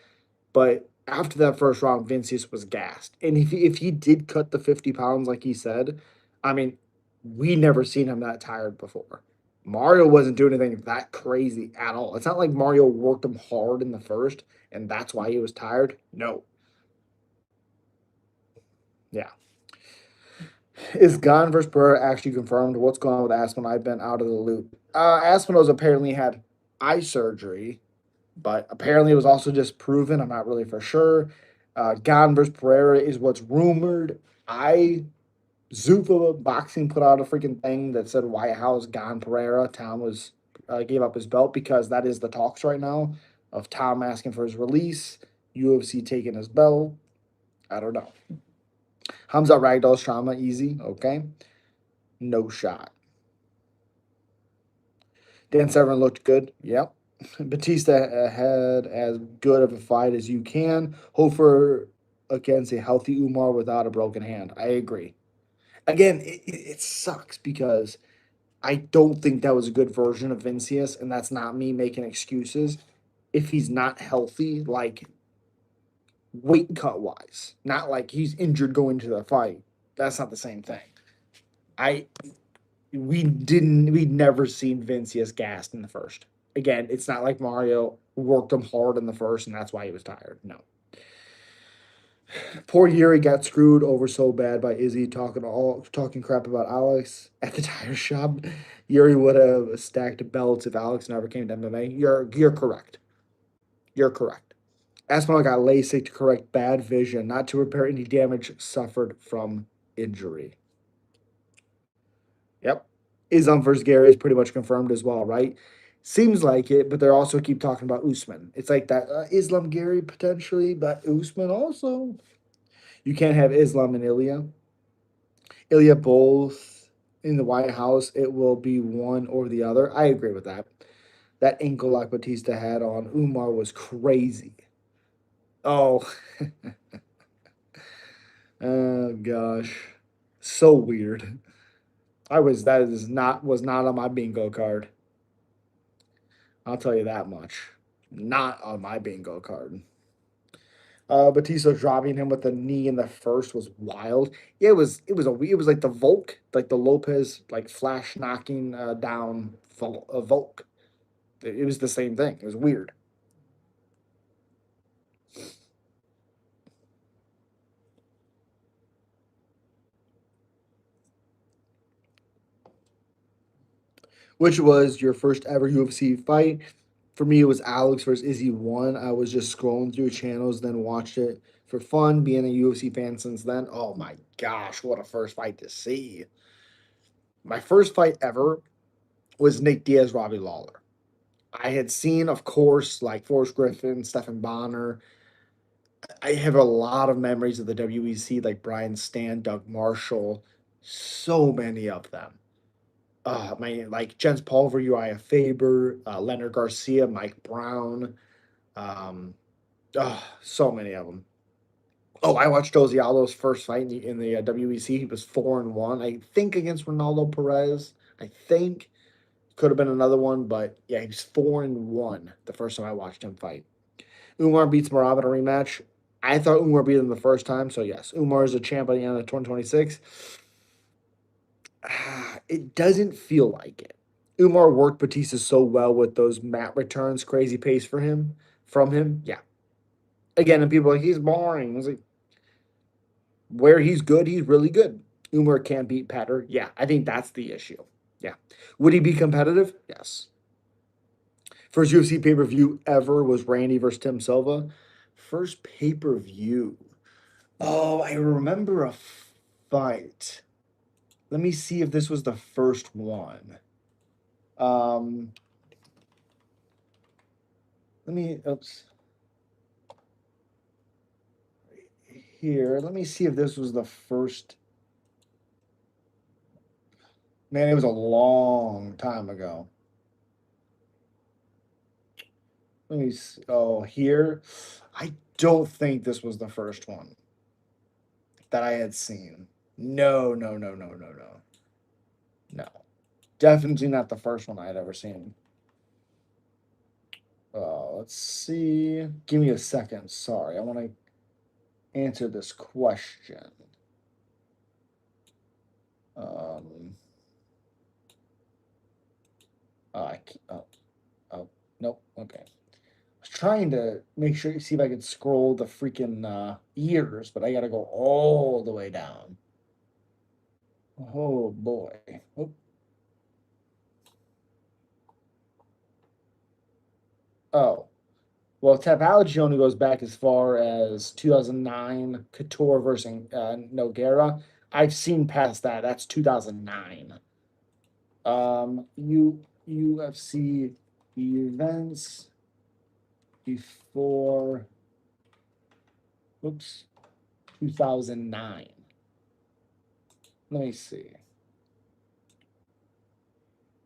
A: but after that first round, Vincius was gassed. And if he did cut the 50 pounds like he said, I mean, we never seen him that tired before. Mario wasn't doing anything that crazy at all. It's not like Mario worked him hard in the first and that's why he was tired. No. Yeah. Is Gon versus Pereira actually confirmed? What's going on with Aspen? I've been out of the loop. Aspinall's apparently had eye surgery, but apparently it was also just proven. I'm not really for sure. Gon versus Pereira is what's rumored. I Zuffa Boxing put out a freaking thing that said why how's Gon Pereira? Tom was gave up his belt because that is the talks right now of Tom asking for his release, UFC taking his belt. I don't know. Hamza Ragdoll's trauma easy, okay? No shot. Dan Severn looked good. Yep. Batista had as good of a fight as you can. Hope for against a healthy Umar without a broken hand. I agree. Again, it sucks because I don't think that was a good version of Vincius, and that's not me making excuses. If he's not healthy, like weight cut wise, not like he's injured going to the fight, that's not the same thing. I we'd never seen Vincius gassed in the first. Again, it's not like Mario worked him hard in the first and that's why he was tired. No. Poor Yuri got screwed over so bad by Izzy talking crap about Alex at the tire shop. Yuri would have stacked belts if Alex never came to MMA. You're correct. You're correct. Aspinall got LASIK to correct bad vision, not to repair any damage suffered from injury. Yep. Islam versus Gary is pretty much confirmed as well, right? Seems like it, but they also keep talking about Usman. It's like that Islam Gary potentially, but Usman also. You can't have Islam and Ilya. Ilya both in the White House. It will be one or the other. I agree with that. That ankle lock Batista had on Umar was crazy. Oh, oh gosh, so weird. I was that is not was not on my bingo card. I'll tell you that much. Not on my bingo card. Batista dropping him with the knee in the first was wild. It was like the Volk, like the Lopez like flash knocking down Volk. It was the same thing. It was weird. Which was your first ever UFC fight? For me, it was Alex versus Izzy one. I was just scrolling through channels, then watched it for fun. Being a UFC fan since then. Oh my gosh, what a first fight to see! My first fight ever was Nick Diaz, Robbie Lawler. I had seen, of course, like Forrest Griffin, Stephen Bonner. I have a lot of memories of the WEC, like Brian Stan, Doug Marshall, so many of them. Like Jens Pulver, Uriah Faber, Leonard Garcia, Mike Brown, so many of them. Oh, I watched Jose Aldo's first fight in the WEC. He was 4-1, I think, against Ronaldo Perez. I think could have been another one, but yeah, he was 4-1 the first time I watched him fight. Umar beats Marab in a rematch. I thought Umar beat him the first time, so yes, Umar is a champ by the end of 2026. It doesn't feel like it. Umar worked Batista so well with those mat returns, crazy pace for him from him. Yeah. Again, and people are like he's boring. I was like, where he's good, he's really good. Umar can't beat Patter. Yeah, I think that's the issue. Yeah. Would he be competitive? Yes. First UFC pay per view ever was Randy versus Tim Silva. First pay per view. Oh, I remember a fight. Let me see if this was the first one. Um, let me. Oops. here. Let me see if this was the first. Man, it was a long time ago. Let me see. Oh, here. I don't think this was the first one that I had seen. No, no, no, no, no, no. No. Definitely not the first one I had ever seen. Let's see. Give me a second. Sorry. I want to answer this question. Um, oh, oh, nope. Okay. I was trying to make sure, see if I could scroll the freaking years, but I got to go all the way down. Oh boy. Oh, oh. Well, Tapology only goes back as far as 2009 Couture versus Nogueira. I've seen past that. That's 2009. UFC events before, oops, 2009. Let me see.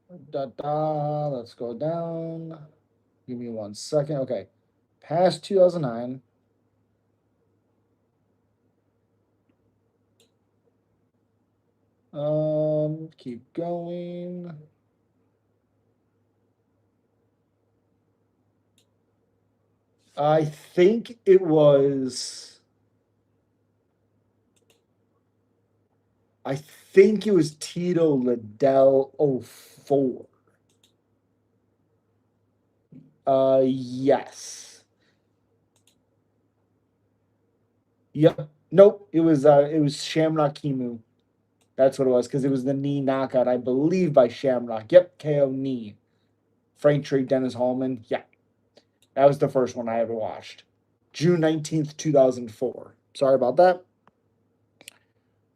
A: Let's go down. Give me 1 second. Okay. Past 2009. Keep going. I think it was. I think it was Tito Liddell 04. Yes. Yep. Nope. It was Shamrock Kimu. That's what it was because it was the knee knockout, I believe, by Shamrock. Yep, KO knee. Frank Trade, Dennis Hallman. Yeah, that was the first one I ever watched. June 19th, 2004. Sorry about that.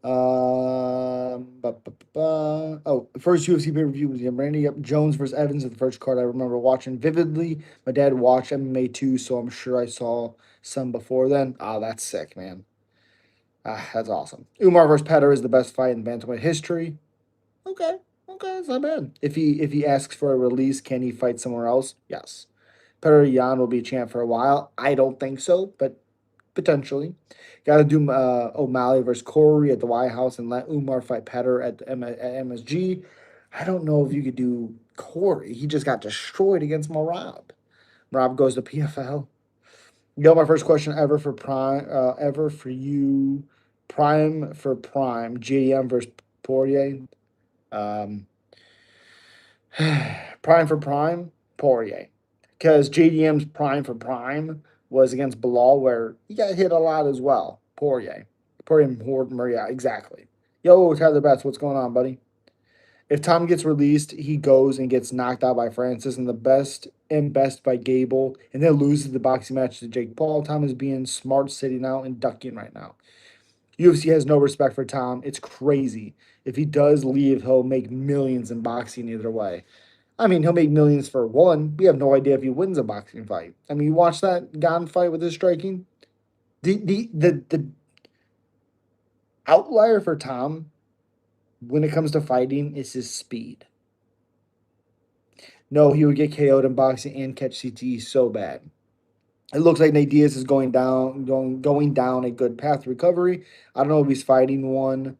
A: Oh, the first UFC pay per view was Randy Yep, Jones versus Evans at the first card I remember watching vividly. My dad watched MMA too, so I'm sure I saw some before then. Ah, that's sick, man. Ah, that's awesome. Umar versus Petr is the best fight in bantamweight history. Okay, okay, it's not bad. If he asks for a release, can he fight somewhere else? Yes. Petr Yan will be champ for a while. I don't think so, but potentially. Got to do O'Malley versus Corey at the White House and let Umar fight Petr at MSG. I don't know if you could do Corey. He just got destroyed against Marab. Marab goes to PFL. Yo, my first question ever for Prime, ever for you, Prime for Prime, JM versus Poirier. Um, Prime for Prime, Poirier, because JDM's Prime for Prime was against Bilal, where he got hit a lot as well. Poirier Mortimer, yeah, exactly. Yo, Tyler Betts, what's going on, buddy? If Tom gets released, he goes and gets knocked out by Francis and best by Gable, and then loses the boxing match to Jake Paul. Tom is being smart sitting out and ducking right now. UFC has no respect for Tom. It's crazy. If he does leave, he'll make millions in boxing either way. I mean, he'll make millions for one. We have no idea if he wins a boxing fight. I mean, you watch that Gon fight with his striking. The outlier for Tom when it comes to fighting is his speed. No, he would get KO'd in boxing and catch CTE so bad. It looks like Nate Diaz is going down a good path to recovery. I don't know if he's fighting one.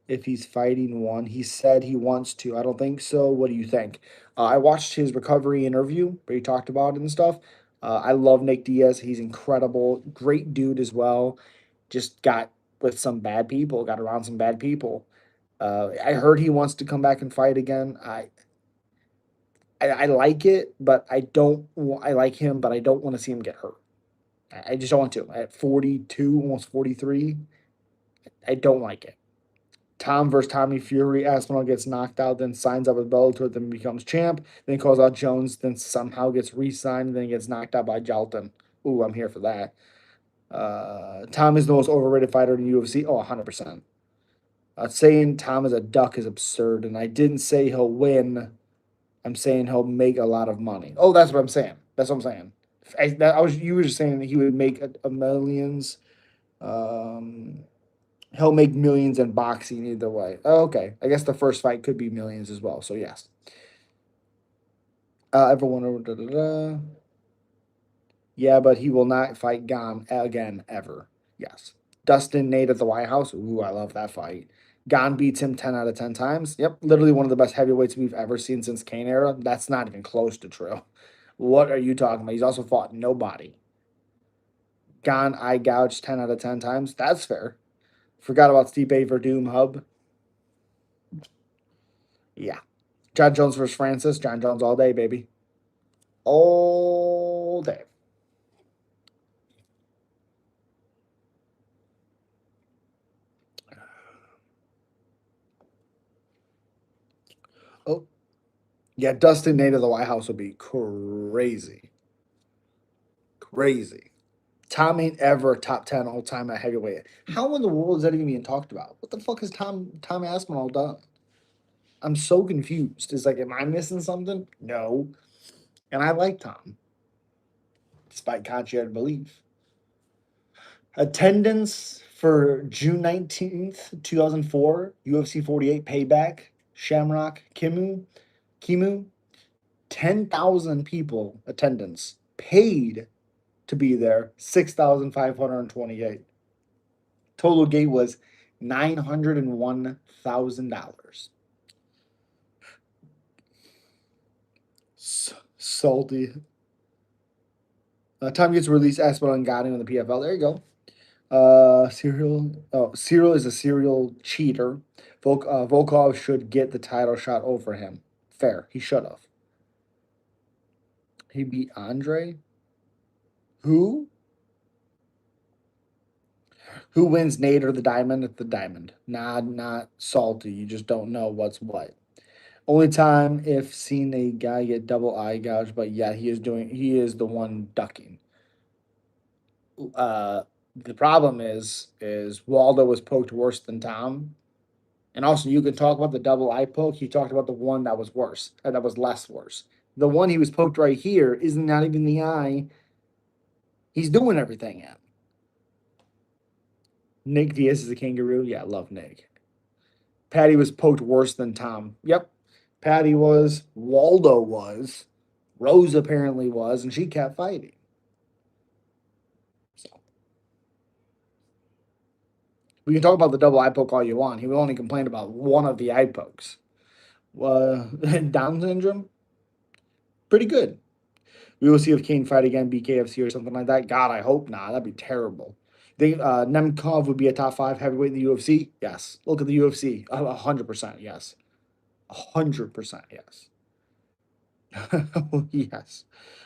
A: If he's fighting one, he said he wants to. I don't think so. What do you think? I watched his recovery interview where he talked about it and stuff. I love Nick Diaz. He's incredible. Great dude as well. Just got with some bad people, got around some bad people. I heard he wants to come back and fight again. I like it, but I don't. I like him, but I don't want to see him get hurt. I just don't want to. At 42, almost 43, I don't like it. Tom versus Tommy Fury. Aspinall gets knocked out, then signs up with Bellator, then becomes champ. Then calls out Jones, then somehow gets re-signed, then gets knocked out by Jalton. Ooh, I'm here for that. Tom is the most overrated fighter in the UFC. Oh, 100%. Saying Tom is a duck is absurd, and I didn't say he'll win. I'm saying he'll make a lot of money. Oh, that's what I'm saying. That's what I'm saying. You were just saying that he would make a millions. Um, he'll make millions in boxing either way. Oh, okay, I guess the first fight could be millions as well. So yes. Everyone over. Da, da, da. Yeah, but he will not fight Gane again ever. Yes. Dustin Nate at the White House. Ooh, I love that fight. Gane beats him 10 out of 10 times. Yep, literally one of the best heavyweights we've ever seen since Kane era. That's not even close to true. What are you talking about? He's also fought nobody. Gone eye gouged 10 out of 10 times. That's fair. Forgot about Stipe Verdum Hub. Yeah. John Jones versus Francis. John Jones all day, baby. All day. Oh, yeah. Dustin Nate of the White House would be crazy. Crazy. Tom ain't ever top 10 all time at heavyweight. How in the world is that even being talked about? What the fuck has Tom Aspinall done? I'm so confused. It's like, am I missing something? No. And I like Tom, despite contrary belief. Attendance for June 19th, 2004, UFC 48 Payback, Shamrock, Kimu, 10,000 people attendance, paid to be there, 6,528. Total gate was $901,000. Salty. Time gets released, Aspinall and Gotti on the PFL. There you go. Cyril is a serial cheater. Volkov should get the title shot over him. Fair. He should have. He beat Andre. Who? Who wins Nate or the Diamond? At the Diamond. Not salty. You just don't know what's what. Only time if seen a guy get double eye gouge, but yeah, he is the one ducking. Uh the problem is Waldo was poked worse than Tom. And also, you could talk about the double eye poke. You talked about the one that was worse, that was less worse. The one he was poked right here is not even the eye. He's doing everything at. Nick Diaz is a kangaroo. Yeah, I love Nick. Patty was poked worse than Tom. Yep. Patty was. Waldo was. Rose apparently was, and she kept fighting. So we can talk about the double eye poke all you want. He will only complain about one of the eye pokes. Down syndrome, pretty good. We will see if Kane fight again, BKFC or something like that. God, I hope not. That'd be terrible. Think Nemkov would be a top 5 heavyweight in the UFC? Yes. Look at the UFC. 100% yes. 100% yes. Yes.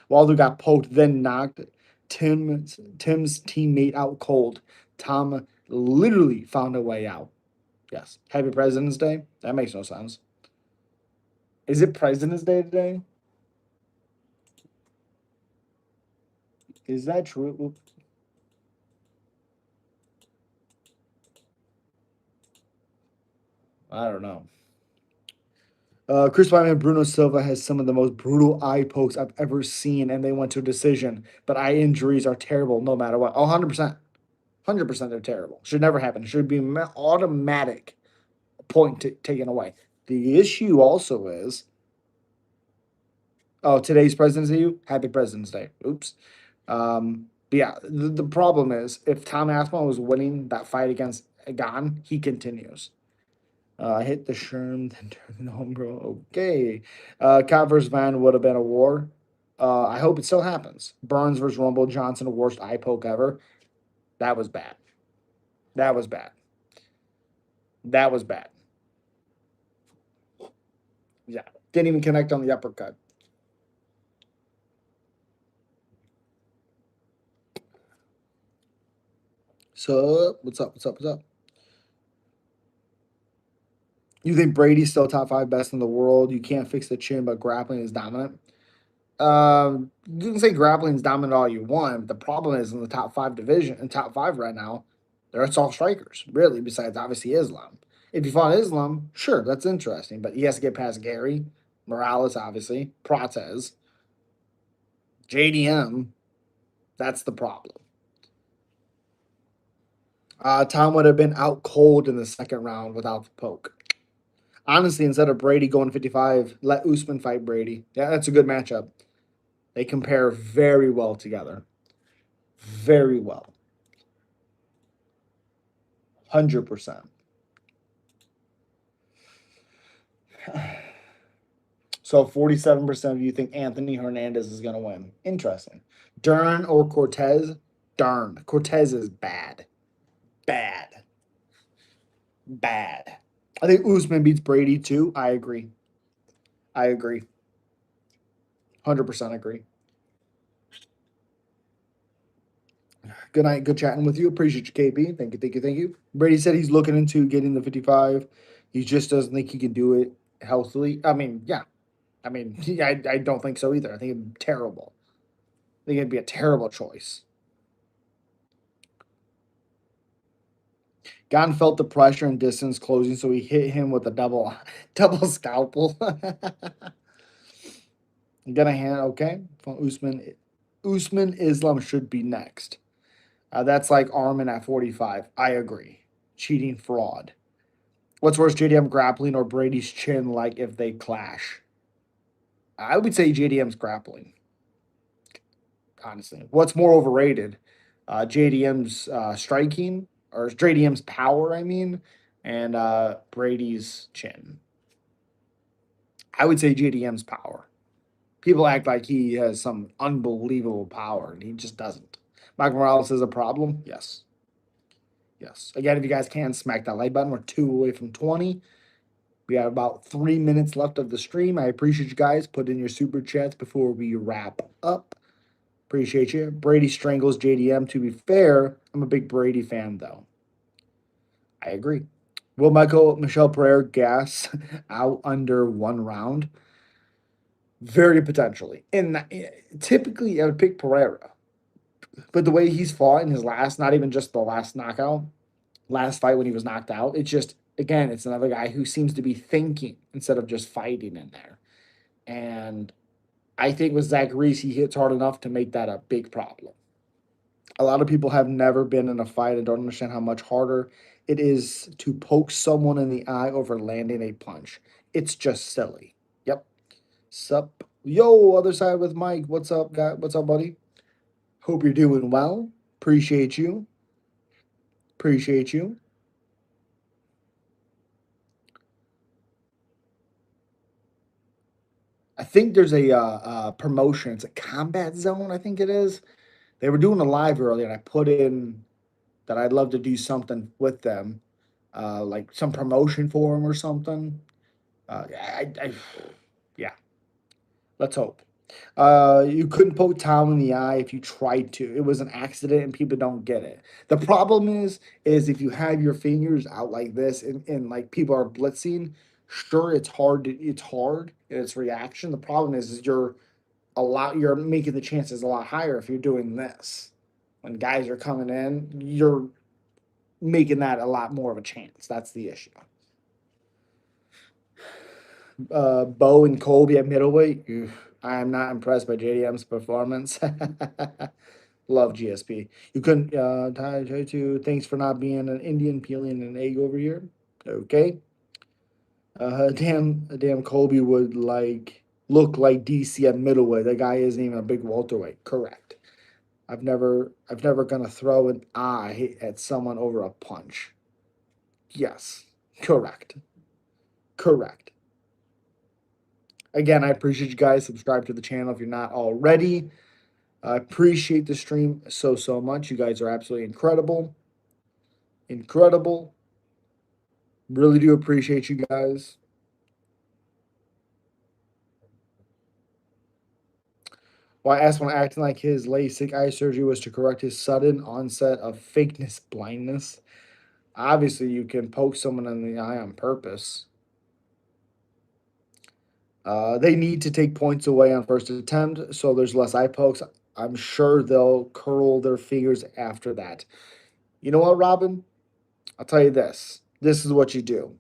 A: Waldo got poked, then knocked Tim's teammate out cold. Tom literally found a way out. Yes. Happy President's Day? That makes no sense. Is it President's Day today? Is that true? I don't know. Chris Weidman and Bruno Silva has some of the most brutal eye pokes I've ever seen, and they went to a decision. But eye injuries are terrible no matter what. Oh, 100%. 100% they're terrible. Should never happen. Should be automatic point taken away. The issue also is, oh, today's President's Day. Happy President's Day. Oops. But yeah, the problem is if Tom Aspinall was winning that fight against Gane, he continues. Hit the Sherm, then turn the home bro. Okay. Cat versus Van would have been a war. I hope it still happens. Burns versus Rumble Johnson, worst eye poke ever. That was bad. That was bad. That was bad. Yeah. Didn't even connect on the uppercut. So, what's up? What's up? What's up? You think Brady's still top 5 best in the world? You can't fix the chin, but grappling is dominant. You can say grappling is dominant all you want. But the problem is in the top 5 division and top 5 right now, it's all strikers, really, besides obviously Islam. If you fought Islam, sure, that's interesting, but he has to get past Gary, Morales, obviously, Protez, JDM. That's the problem. Tom would have been out cold in the second round without the poke. Honestly, instead of Brady going 55, let Usman fight Brady. Yeah, that's a good matchup. They compare very well together. Very well. 100%. So 47% of you think Anthony Hernandez is going to win. Interesting. Dern or Cortez? Dern. Cortez is bad. Bad. Bad. I think Usman beats Brady too. I agree. I agree. 100% agree. Good night. Good chatting with you. Appreciate you, KP. Thank you. Thank you. Thank you. Brady said he's looking into getting the 55. He just doesn't think he can do it healthily. I mean, yeah. I mean, I don't think so either. I think it'd be terrible. I think it'd be a terrible choice. Gon felt the pressure and distance closing, so he hit him with a double scalpel. Gonna hand okay from Usman. Usman Islam should be next. That's like Armin at 45. I agree. Cheating fraud. What's worse, JDM grappling or Brady's chin? Like if they clash, I would say JDM's grappling. Honestly, what's more overrated? JDM's striking or JDM's power? I mean, and Brady's chin. I would say JDM's power. People act like he has some unbelievable power, and he just doesn't. Mike Morales is a problem. Yes. Yes. Again, if you guys can, smack that like button. We're 2 away from 20. We have about 3 minutes left of the stream. I appreciate you guys. Put in your super chats before we wrap up. Appreciate you. Brady strangles JDM. To be fair, I'm a big Brady fan, though. I agree. Will Michelle Pereira gas out under 1 round? Very potentially. And typically, I would pick Pereira. But the way he's fought in his last, not even just the last knockout, last fight when he was knocked out, it's just, again, it's another guy who seems to be thinking instead of just fighting in there. And I think with Zach Reese, he hits hard enough to make that a big problem. A lot of people have never been in a fight and don't understand how much harder it is to poke someone in the eye over landing a punch. It's just silly. Yep. Sup. Yo, other side with Mike. What's up, guy? What's up, buddy? Hope you're doing well. Appreciate you. Appreciate you. I think there's a promotion. It's a combat zone, I think it is. They were doing a live earlier, and I put in that I'd love to do something with them, like some promotion for them or something. Yeah, let's hope. You couldn't poke Tom in the eye if you tried to. It was an accident, and people don't get it. The problem is if you have your fingers out like this, and like people are blitzing. Sure, it's hard. It's hard in its reaction. The problem is you're making the chances a lot higher if you're doing this. When guys are coming in, you're making that a lot more of a chance. That's the issue. Bo and Colby at middleweight. I am not impressed by JDM's performance. Love GSP. You couldn't tie to thanks for not being an Indian peeling an egg over here. Okay. Damn Colby would look like DC at middleweight. That guy isn't even a big welterweight. Correct. I've never gonna throw an eye at someone over a punch. Yes. Correct. Correct. Again, I appreciate you guys. Subscribe to the channel if you're not already. I appreciate the stream so much. You guys are absolutely incredible. Incredible. Really do appreciate you guys. Why well, Aspen acting like his LASIK eye surgery was to correct his sudden onset of fakeness blindness. Obviously, you can poke someone in the eye on purpose. They need to take points away on first attempt, so there's less eye pokes. I'm sure they'll curl their fingers after that. You know what, Robin? I'll tell you this. This is what you do.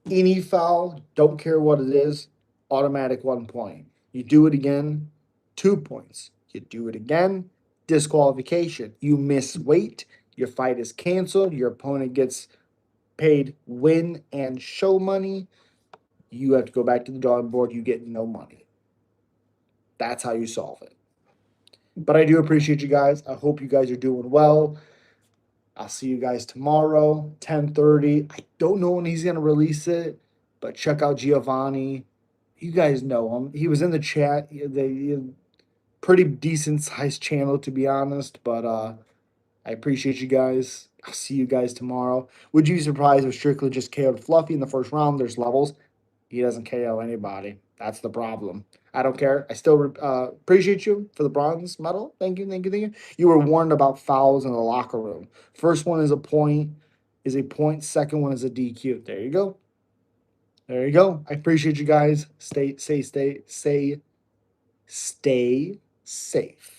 A: Any foul, don't care what it is, automatic 1 point. You do it again, 2 points. You do it again, disqualification. You miss weight, Your fight is canceled. Your opponent gets paid win and show money. You have to go back to the drawing board. You get no money. That's how you solve it. But I do appreciate you guys. I hope you guys are doing well. I'll see you guys tomorrow, 10:30. I don't know when he's gonna release it, but check out Giovanni. You guys know him. He was in the chat. Pretty decent sized channel, to be honest. But I appreciate you guys. I'll see you guys tomorrow. Would you be surprised if Strickland just KO'd Fluffy in the first round? There's levels. He doesn't KO anybody. That's the problem. I don't care. I still appreciate you for the bronze medal. Thank you, thank you, thank you. You were warned about fouls in the locker room. First one is a point. Second one is a DQ. There you go. There you go. I appreciate you guys. Stay safe.